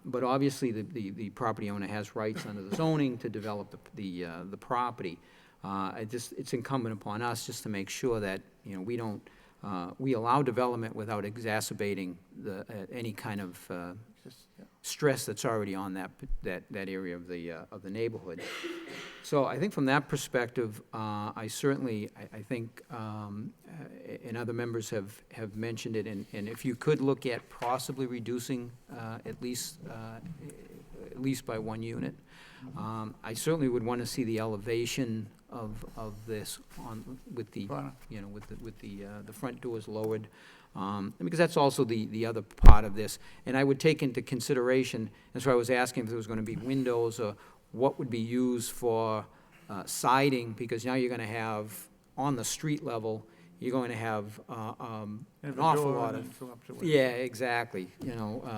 But obviously, the property owner has rights under the zoning to develop the property. It's incumbent upon us just to make sure that, we don't, we allow development without exacerbating any kind of stress that's already on that area of the neighborhood. So I think from that perspective, I certainly, I think, and other members have mentioned it, and if you could look at possibly reducing at least by 1 unit. I certainly would want to see the elevation of this with the front doors lowered, because that's also the other part of this. And I would take into consideration, that's why I was asking if there was going to be windows or what would be used for siding, because now you're going to have, on the street level, you're going to have an awful lot of, yeah, exactly,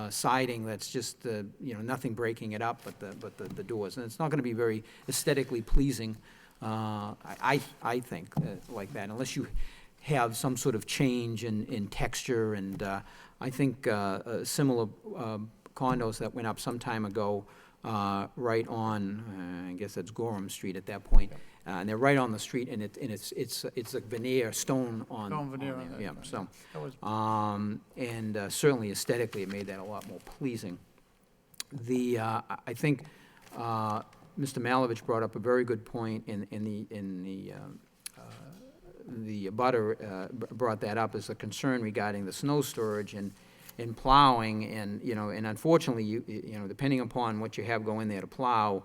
siding that's just, nothing breaking it up but the doors. And it's not going to be very aesthetically pleasing, I think, like that, unless you have some sort of change in texture. And I think similar condos that went up some time ago, right on, I guess that's Gorham Street at that point, and they're right on the street, and it's a veneer stone on. Stone veneer on there, that, yeah. right. So, That was- certainly aesthetically, it made that a lot more pleasing. I think Mr. Malovich brought up a very good point the abutter brought that up as a concern regarding the snow storage and plowing, and unfortunately, depending upon what you have going there to plow,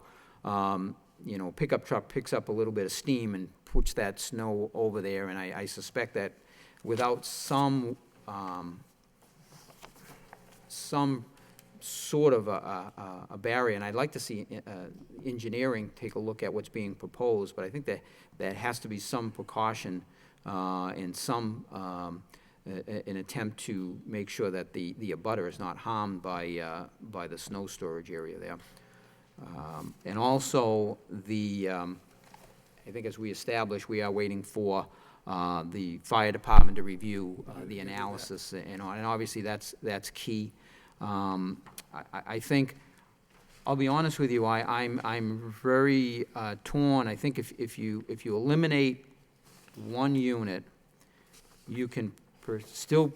pickup truck picks up a little bit of steam and puts that snow over there, and I suspect that without some sort of a barrier, and I'd like to see engineering take a look at what's being proposed, but I think that has to be some precaution and some an attempt to make sure that the abutter is not harmed by the snow storage area there. And also, I think as we established, we are waiting for the fire department to review the analysis, and obviously that's key. I think, I'll be honest with you, I'm very torn. I think if you eliminate 1 unit, you can still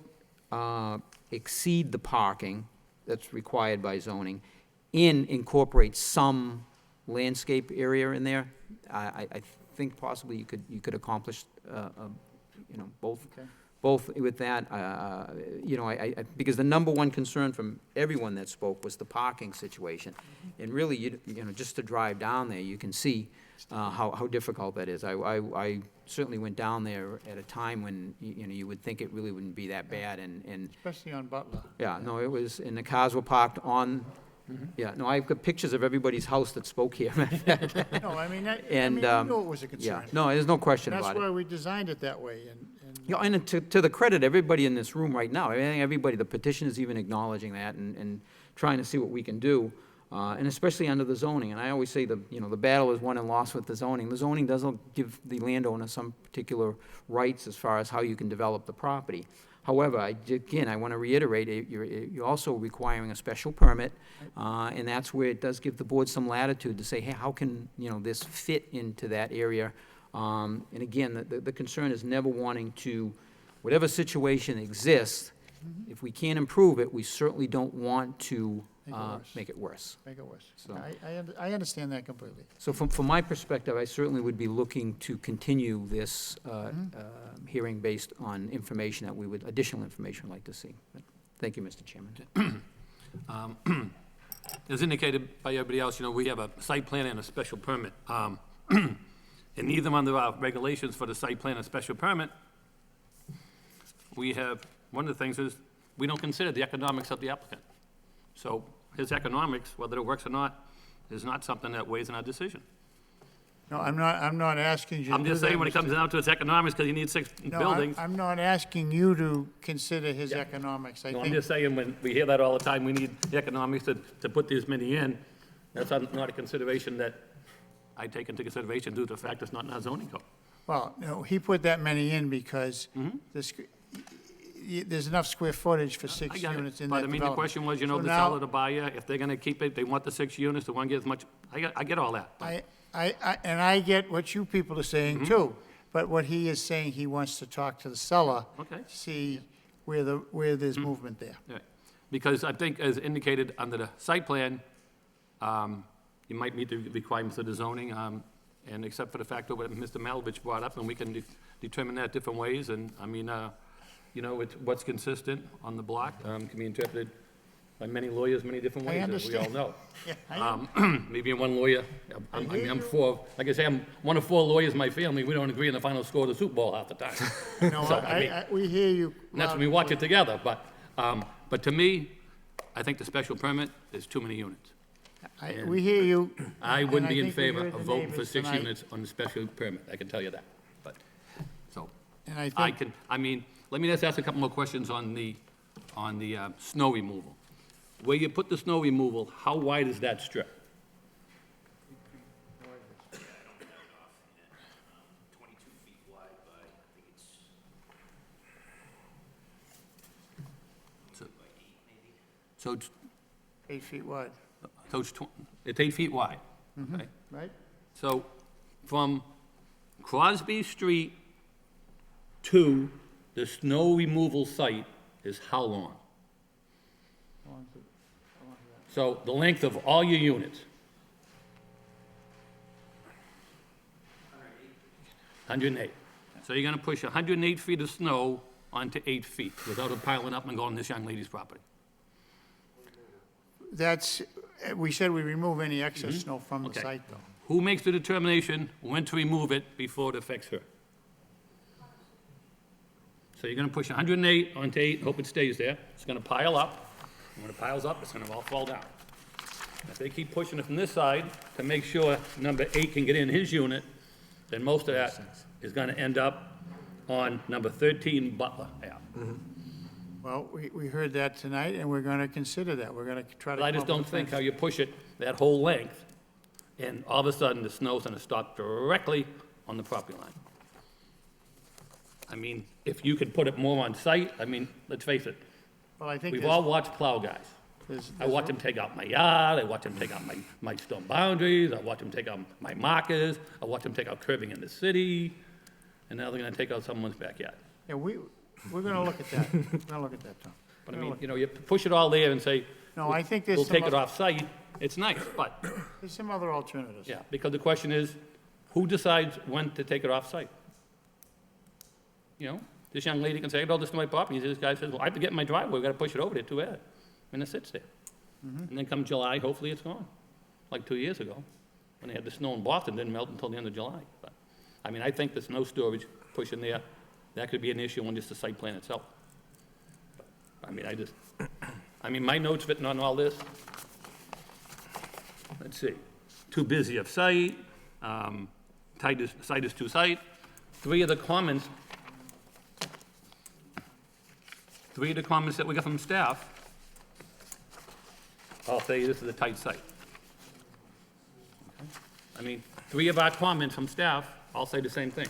exceed the parking that's required by zoning and incorporate some landscape area in there. I think possibly you could accomplish, both. Okay. Both with that, because the number one concern from everyone that spoke was the parking situation. And really, just to drive down there, you can see how difficult that is. I certainly went down there at a time when, you would think it really wouldn't be that bad, and Especially on Butler. yeah, no, it was, and the cars were parked on, yeah, no, I've got pictures of everybody's house that spoke here. No, I mean, And, we knew it was a Yeah, concern. no, there's no question And about that's it. why we designed it that way, and Yeah, and to the credit, everybody in this room right now, I think everybody, the petition is even acknowledging that and trying to see what we can do, and especially under the zoning. And I always say the battle is won and lost with the zoning. The zoning doesn't give the landowner some particular rights as far as how you can develop the property. However, I want to reiterate, you're also requiring a special permit, and that's where it does give the board some latitude to say, hey, how can, this fit into that area? And again, the concern is never wanting to, whatever situation exists, if we can't improve it, we certainly don't want to make it worse. make it worse. So- I understand that completely. So from my perspective, I certainly would be looking to continue this hearing based on information that additional information we'd like to see. Thank you, Mr. Chairman. As indicated by everybody else, we have a site plan and a special permit. And either under our regulations for the site plan and special permit, we have, one of the things is, we don't consider the economics of the applicant. So his economics, whether it works or not, is not something that weighs in our decision. No, I'm not asking you to do that. I'm just saying, when it Mr. comes down to its economics, because you need 6 No, buildings. I'm not asking you to consider his economics. I No, I'm think, just saying, when we hear that all the time, we need the economics to put this many in. That's not a consideration that I take into consideration due to the fact it's not in our zoning code. well, he put that many in because Mm-hmm. there's enough square footage for I 6 got units it. in But that I mean, the development. question was, So the now- seller, the buyer, if they're gonna keep it, they want the 6 units, they want to get as much, I get all that. And I get what you people are saying Mm-hmm. too, but what he is saying, he wants to talk to the seller. Okay. See where there's movement there. Yeah. Because I think, as indicated under the site plan, you might meet the requirements of the zoning, and except for the fact of what Mr. Malovich brought up, and we can determine that different ways, and, I mean, it's what's consistent on the block, can be interpreted by many lawyers, many different ways, as we all understand. know. Yeah, I Maybe one lawyer, I'm four, like I say, I'm one of 4 lawyers in my family, we don't agree on the final score of the Super Bowl half the time. No, So, I mean, we hear you. and that's loud when we and watch clear. it together, but to me, I think the special permit is too many units. We hear you. I and wouldn't be in think we favor heard of the voting for neighbors 6 tonight, units on the special permit, I can tell you that, but, so, And I I think, can, I mean, let me just ask a couple more questions on the snow removal. Where you put the snow removal, how wide is that strip? 22 feet wide by, I think it's So- by 8 maybe. So it's, 8 feet wide, it's 8 feet wide, okay? right? So from Crosby Street to the snow removal site is how long? So the length of all your units? 108. So you're gonna push 108 feet of snow onto 8 feet without it piling up and going on this young lady's property? That's, we said we remove any excess snow from the Okay. site, though. Who makes the determination when to remove it before it affects her? So you're gonna push 108 onto 8, hope it stays there. It's gonna pile up, and when it piles up, it's gonna all fall down. If they keep pushing it from this side to make sure number 8 can get in his unit, then most of that is gonna end up on number 13 Butler Ave. Well, we heard that tonight, and we're going to consider that. We're going to try to. But I come just up with don't a think plan. how you push it that whole length, and all of a sudden, the snow's gonna stop directly on the property line. I mean, if you could put it more on site, I mean, let's face it, Well, I think we've there's- all watched plow guys. there's- I watch them take out my yard, I watch them take out my stone boundaries, I watch them take out my markers, I watch them take out curbing in the city, and now they're gonna take out someone's backyard. Yeah, we're going to look at that. We're going to look at that, Tom. But I mean, you push it all there and say, No, I think there's we'll some take it oth- off-site, it's nice, but, There's some other alternatives. yeah, because the question is, who decides when to take it off-site? You know, this young lady can say, oh, this is my property, this guy says, well, I have to get in my driveway, we've gotta push it over there, too bad, and it sits there. And then come July, hopefully it's gone, like 2 years ago, when they had the snow in Boston, didn't melt until the end of July. But, I mean, I think the snow storage pushing there, that could be an issue on just the site plan itself. I mean, my notes written on all this, let's see, too busy of site, site is too tight. Three of the comments that we got from staff, I'll say this is a tight site. Okay? I mean, 3 of our comments from staff all say the same thing,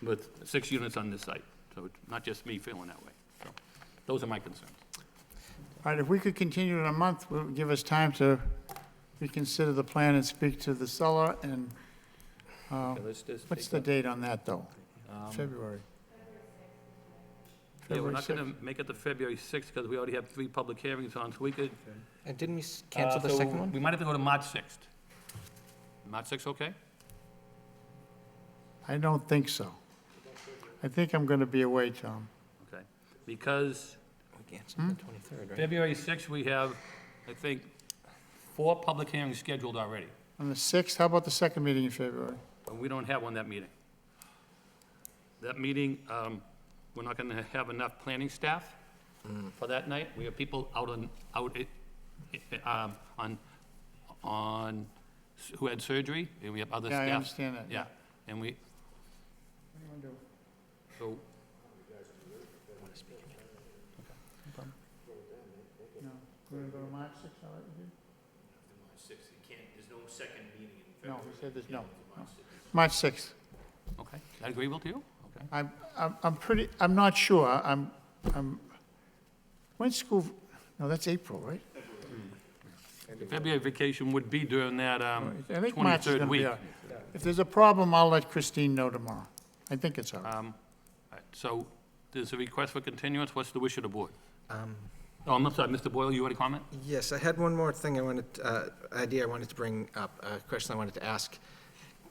with 6 units on this site. So it's not just me feeling that way. So those are my concerns. All right, if we could continue in a month, it would give us time to reconsider the plan and speak to the seller, and Okay, let's just what's take the up- date on that, though? February. Yeah, we're February not 6th. gonna make it to February 6th, because we already have 3 public hearings on, so we could. And didn't we cancel the so second one? We might have to go to March 6th. March 6th, okay? I don't think so. I think I'm going to be away, Tom. Okay, because cancel the 23rd, right? February 6th, we have, I think, 4 public hearings scheduled already. On the 6th, how about the second meeting in February? But we don't have one that meeting. That meeting, we're not gonna have enough planning staff for that night. We have people out on, who had surgery, and we have other Yeah, staff. I understand that, Yeah, and we, so, No. We're gonna go to March 6th, all right with you? There's no second meeting in No, he said there's no. March 6th. okay, is that agreeable to you? Okay. I'm not sure, when's school, no, that's April, right? The February vacation would be during that I think March is 23rd gonna be, week. if there's a problem, I'll let Christine know tomorrow. I think it's all right. All right, so there's a request for continuance. What's the wish of the board? Oh, I'm sorry, Mr. Boyle, you had a comment? Yes, I had one more thing I wanted, idea I wanted to bring up, a question I wanted to ask.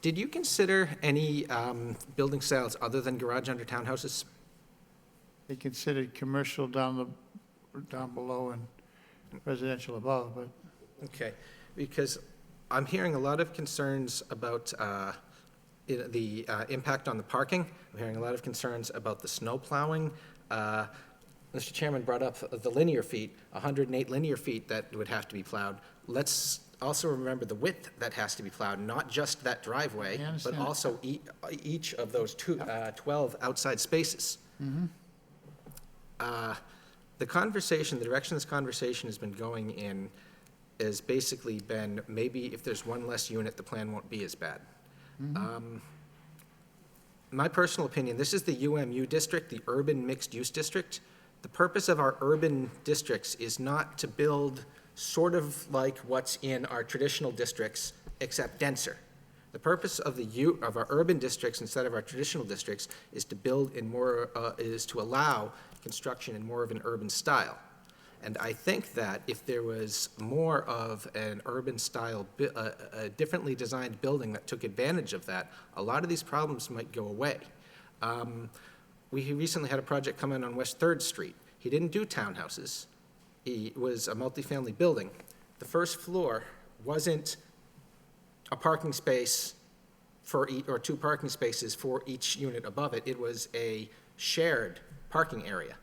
Did you consider any building styles other than garage under townhouses? They considered commercial down below and residential above, but Okay, because I'm hearing a lot of concerns about the impact on the parking. I'm hearing a lot of concerns about the snow plowing. Mr. Chairman brought up the linear feet, 108 linear feet that would have to be plowed. Let's also remember the width that has to be plowed, not just that driveway, I but understand. also each of those 12 outside spaces. The conversation, the direction this conversation has been going in has basically been, maybe if there's one less unit, the plan won't be as bad. My personal opinion, this is the UMU district, the urban mixed-use district. The purpose of our urban districts is not to build sort of like what's in our traditional districts, except denser. The purpose of of our urban districts instead of our traditional districts is to build in more, is to allow construction in more of an urban style. And I think that if there was more of an urban style, a differently designed building that took advantage of that, a lot of these problems might go away. We recently had a project come in on West 3rd Street. He didn't do townhouses. It was a multifamily building. The first floor wasn't a parking space for or 2 parking spaces for each unit above it. It was a shared parking area.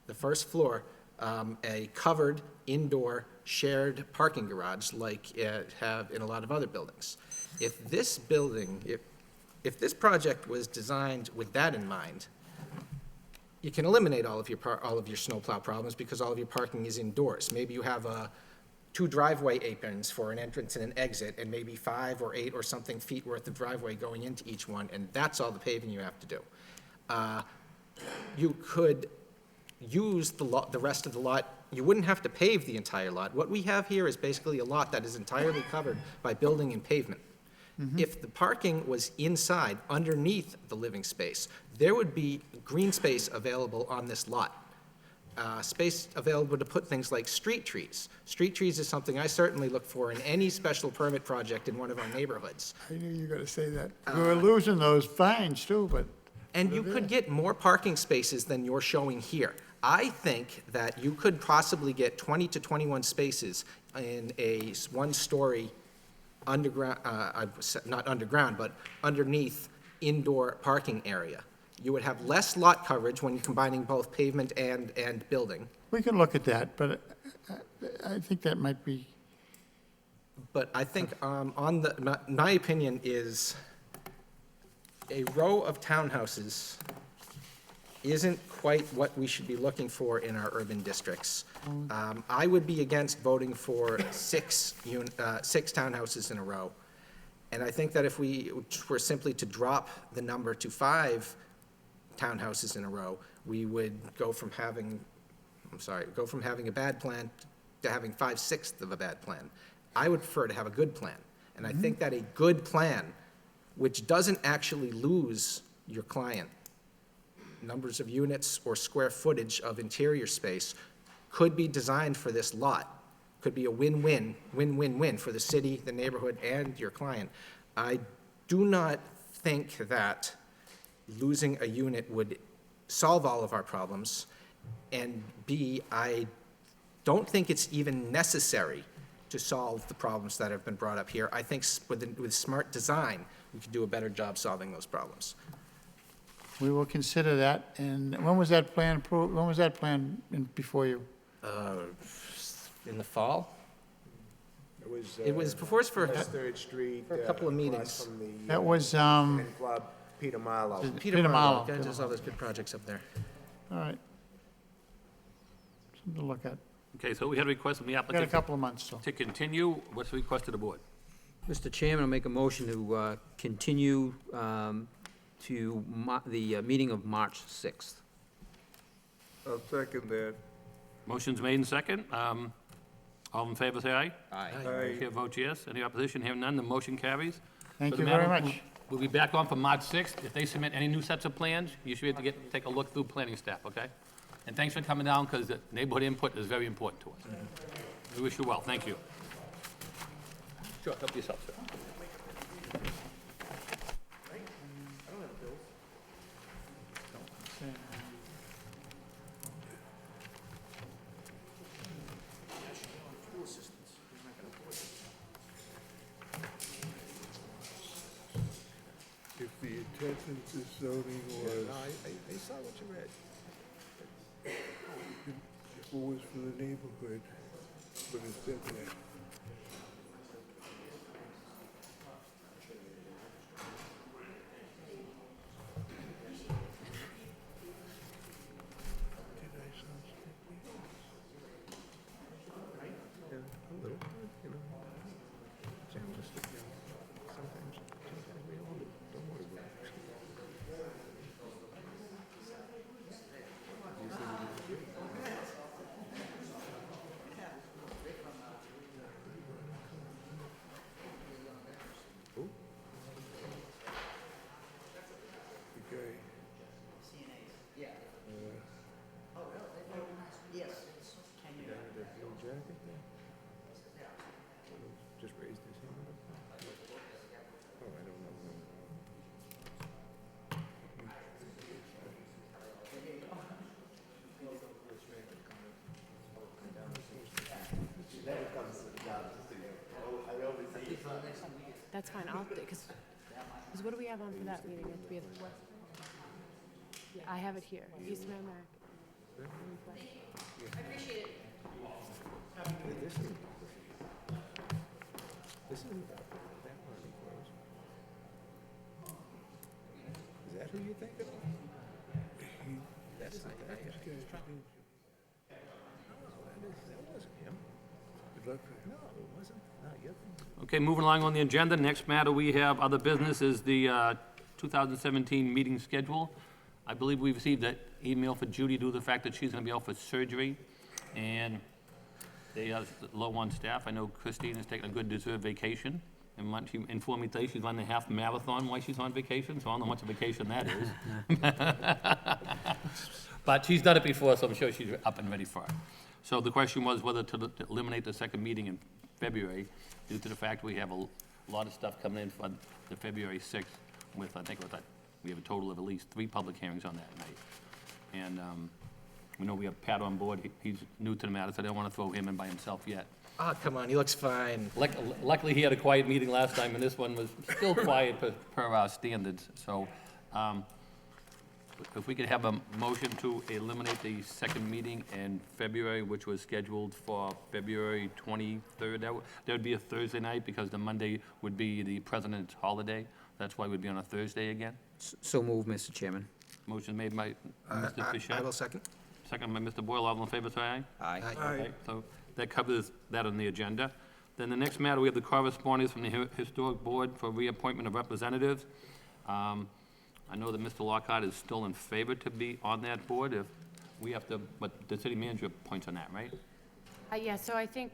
The first floor, a covered indoor shared parking garage like have in a lot of other buildings. If this building, if this project was designed with that in mind, you can eliminate all of your snowplow problems because all of your parking is indoors. Maybe you have 2 driveway aprons for an entrance and an exit, and maybe 5 or 8 or something feet worth of driveway going into each one, and that's all the paving you have to do. You could use the rest of the lot. You wouldn't have to pave the entire lot. What we have here is basically a lot that is entirely covered by building and pavement. If the parking was inside, underneath the living space, there would be green space available on this lot. Space available to put things like street trees. Street trees is something I certainly look for in any special permit project in one of our neighborhoods. I knew you were gonna say that. We were losing those fines too, but And you could get more parking spaces than you're showing here. I think that you could possibly get 20 to 21 spaces in a 1-story underground, not underground, but underneath indoor parking area. You would have less lot coverage when you're combining both pavement and building. we can look at that, but I think that might be, But I think my opinion is a row of townhouses isn't quite what we should be looking for in our urban districts. I would be against voting for 6 townhouses in a row. And I think that if we were simply to drop the number to 5 townhouses in a row, we would go from having a bad plan to having 5/6 of a bad plan. I would prefer to have a good plan. And I think that a good plan, which doesn't actually lose your client numbers of units or square footage of interior space, could be designed for this lot. Could be a win-win for the city, the neighborhood, and your client. I do not think that losing a unit would solve all of our problems, And B, I don't think it's even necessary to solve the problems that have been brought up here. I think with smart design, we can do a better job solving those problems. We will consider that. And when was that plan approved, when was that plan before you? In the fall? It was before us for West Third Street. for a couple of across meetings. from the, That was, Pen Club, Peter Marlowe. Peter Marlowe. Guys, there's all those good projects up there. all right. Something to look at. Okay, so we had a request from the We got a applicant couple of months, so. to continue. What's the request of the board? Mr. Chairman, I'll make a motion to continue to the meeting of March 6th. I'll second that. Motion's made and second. All in favor, say aye. Aye. Chair votes yes. Any opposition? Hearing none, the motion carries. Thank So the you very matter much. We'll be back on for March 6th. If they submit any new sets of plans, you should be able to take a look through planning staff, okay? And thanks for coming down, because the neighborhood input is very important to us. We wish you well. Thank you. Sure, help yourself, sir. If the intention to zoning was, I saw what you read. what was for the neighborhood, but instead that. Did I sound stupid? Yeah, a little, you know. Sometimes we don't want to go. The guy. Just raised his hand. Oh, I don't know. That's fine, I'll, because what do we have on for that meeting? We have what? Yeah, I have it here, East Merrimack. This isn't that Marty Rose. Is that who you think of? That's not that guy. That wasn't him. Good luck for him. No, it wasn't. Not yet. Okay, moving along on the agenda, next matter we have, other business, is the 2017 meeting schedule. I believe we received an email for Judy due to the fact that she's going to be out for surgery, and they are low on staff. I know Christine is taking a good deserved vacation, and she informed me today she's running a half marathon while she's on vacation, so I don't know how much of a vacation that is. But she's done it before, so I'm sure she's up and ready for it. So the question was whether to eliminate the second meeting in February due to the fact we have a lot of stuff coming in for the February 6th with, I think, we have a total of at least 3 public hearings on that night. And we know we have Pat on board. He's new to the matter, so I don't want to throw him in by himself yet. Ah, come on, he looks fine. Luckily, he had a quiet meeting last time, and this one was still quiet per our standards. So if we could have a motion to eliminate the second meeting in February, which was scheduled for February 23rd, that would be a Thursday night, because the Monday would be the President's holiday. That's why we'd be on a Thursday again. So move, Mr. Chairman. Motion made by Mr. I Fischett. will second. Second by Mr. Boyle. All in favor, say aye. Aye. Okay, so that covers that on the agenda. Then the next matter, we have the correspondence from the Historic Board for reappointment of representatives. I know that Mr. Lockhart is still in favor to be on that board. If we have to, but the city manager points on that, right? Yeah, so I think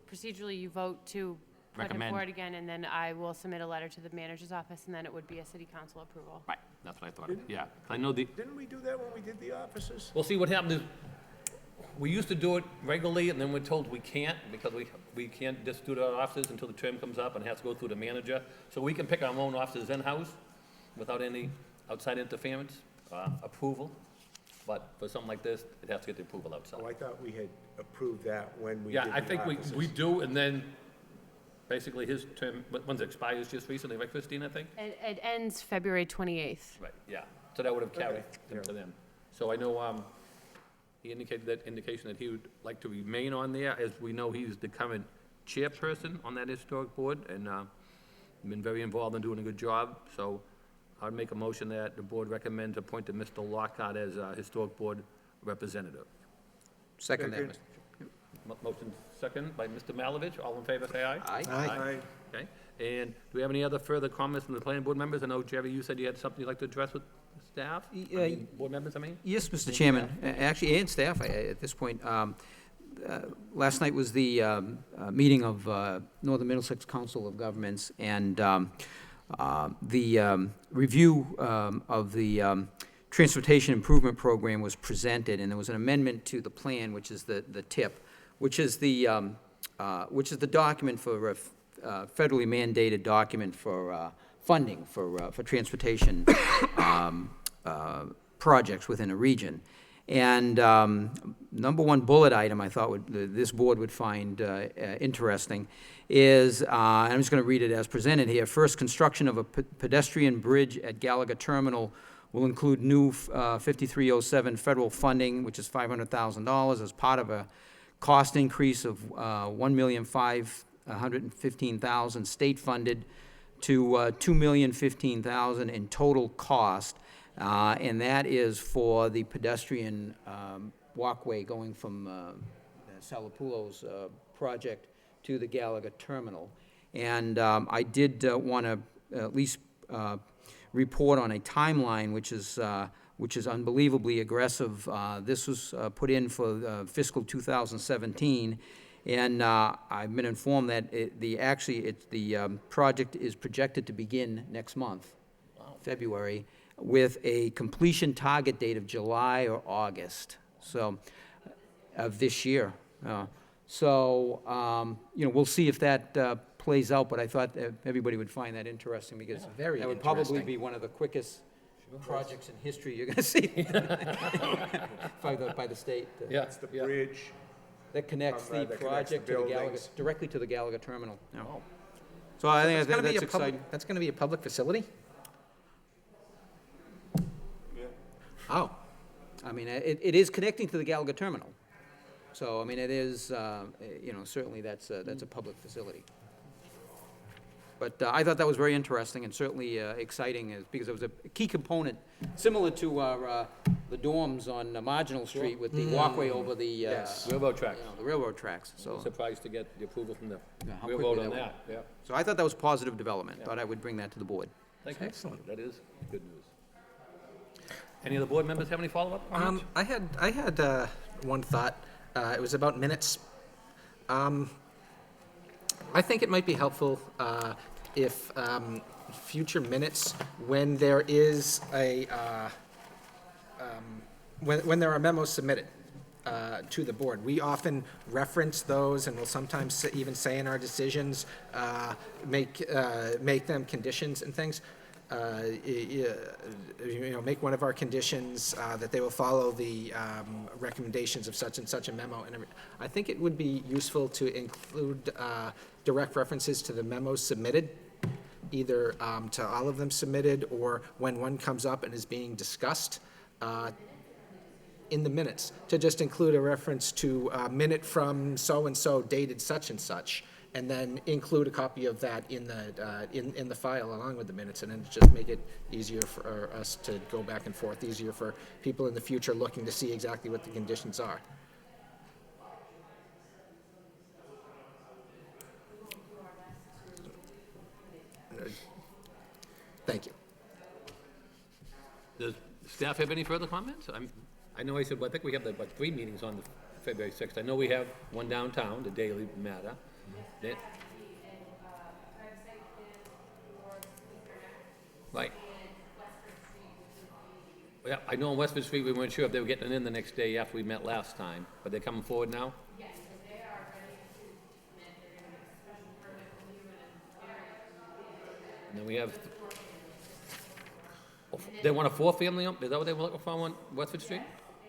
procedurally you vote to put him Recommend. forward again, and then I will submit a letter to the manager's office, and then it would be a city council approval. Right, that's what I thought. Yeah, I know the, Didn't we do that when we did the offices? well, see, what happened is, we used to do it regularly, and then we're told we can't, because we can't just do it at our offices until the term comes up and has to go through the manager. So we can pick our own offices in-house without any outside interference, approval. but for something like this, it has to get the approval outside. Oh, I thought we had approved that when we did Yeah, the I think we offices. do, and then basically his term, when's it expires just recently, right, Christine, I think? It ends February 28th. Right, yeah, so that would have carried yeah. them to them. So I know, he indicated that indication that he would like to remain on there, as we know he's the current chairperson on that historic board, and, been very involved in doing a good job, so I'd make a motion that the board recommends appointing Mr. Lockhart as, historic board representative. Second that, Second. Mr. Motion second by Mr. Malovich, all in favor, say aye. Aye. Aye. Okay, and do we have any other further comments from the planning board members? I know, Jerry, you said you had something you'd like to address with staff? Board members, I mean? Yes, Mr. Chairman, actually, and staff, at this point. Last night was the meeting of Northern Middlesex Council of Governments, and the review of the Transportation Improvement Program was presented, and there was an amendment to the plan, which is the TIP, which is the document for federally mandated document for funding for transportation projects within a region. And number one bullet item I thought this board would find interesting is, and I'm just going to read it as presented here. First, construction of a pedestrian bridge at Gallagher Terminal will include new 5307 federal funding, which is $500,000 as part of a cost increase of $1,515,000 state funded to $2,015,000 in total cost. And that is for the pedestrian walkway going from Salapulo's project to the Gallagher Terminal. And I did want to at least report on a timeline which is unbelievably aggressive. This was put in for fiscal 2017, and I've been informed that the project is projected to begin next month, February, with a completion target date of July or August, so, of this year. We'll see if that plays out, but I thought that everybody would find that interesting, because very that would probably interesting. be one of the quickest projects in history you're gonna see by the state. Yeah, It's the bridge. That connects From, the that connects project the to the Gallagher, buildings. directly to the Gallagher Terminal. Yeah. So I think that's exciting. That's gonna be a public facility? Oh, I mean, it is connecting to the Gallagher Terminal. So, I mean, it is, certainly that's a public facility. But I thought that was very interesting and certainly exciting, because it was a key component, similar to the dorms on Marginal Street with the walkway over the railroad tracks. the railroad tracks. So Surprised to get the approval from the how railroad quickly on that that, yeah. so I thought that was positive development. Thought I would bring that to the board. Thank you. Excellent. That is good news. Any of the board members have any follow-up comments? I had one thought. It was about minutes. I think it might be helpful if future minutes, when there is when there are memos submitted to the board, we often reference those, and we'll sometimes even say in our decisions, make them conditions and things. Make one of our conditions that they will follow the recommendations of such and such a memo. And I think it would be useful to include direct references to the memos submitted, either to all of them submitted, or when one comes up and is being discussed in the minutes, to just include a reference to a minute from so-and-so dated such and such, and then include a copy of that in the file along with the minutes, and then just make it easier for us to go back and forth, easier for people in the future looking to see exactly what the conditions are. Thank you. Does staff have any further comments? I know I said, well, I think we have like 3 meetings on February 6th. I know we have one downtown, the Daily Matter. That- Right. Yeah, I know on Westford Street, we weren't sure if they were getting it in the next day after we met last time, but they're coming forward now? Yes, if they are ready to commit, they're gonna get a special permit from you and And then we have, they want a 4-family, is that what they want on Westford Street? they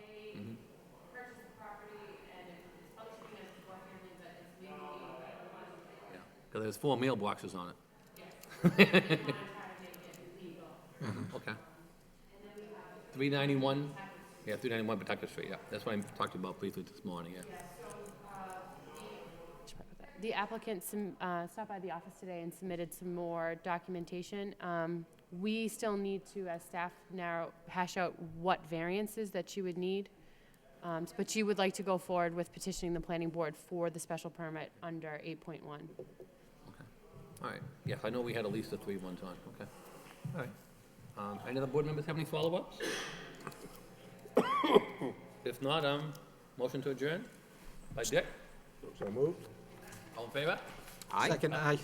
purchased the property and it's functioning as a family, but it's maybe Because there's 4 mailboxes on it. Okay. 391, yeah, 391 Pawtucket Street, yeah. That's what I talked about briefly this morning, yeah. The applicant stopped by the office today and submitted some more documentation. We still need to, as staff, hash out what variances that you would need. But you would like to go forward with petitioning the planning board for the special permit under 8.1. Okay. All right, yeah, I know we had at least the 3 one time, okay. All right. Any other board members have any follow-ups? If not, motion to adjourn by Dick. So moved? All in favor? Second, aye.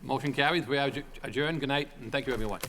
Motion carries. We are adjourned. Good night, and thank you, everyone.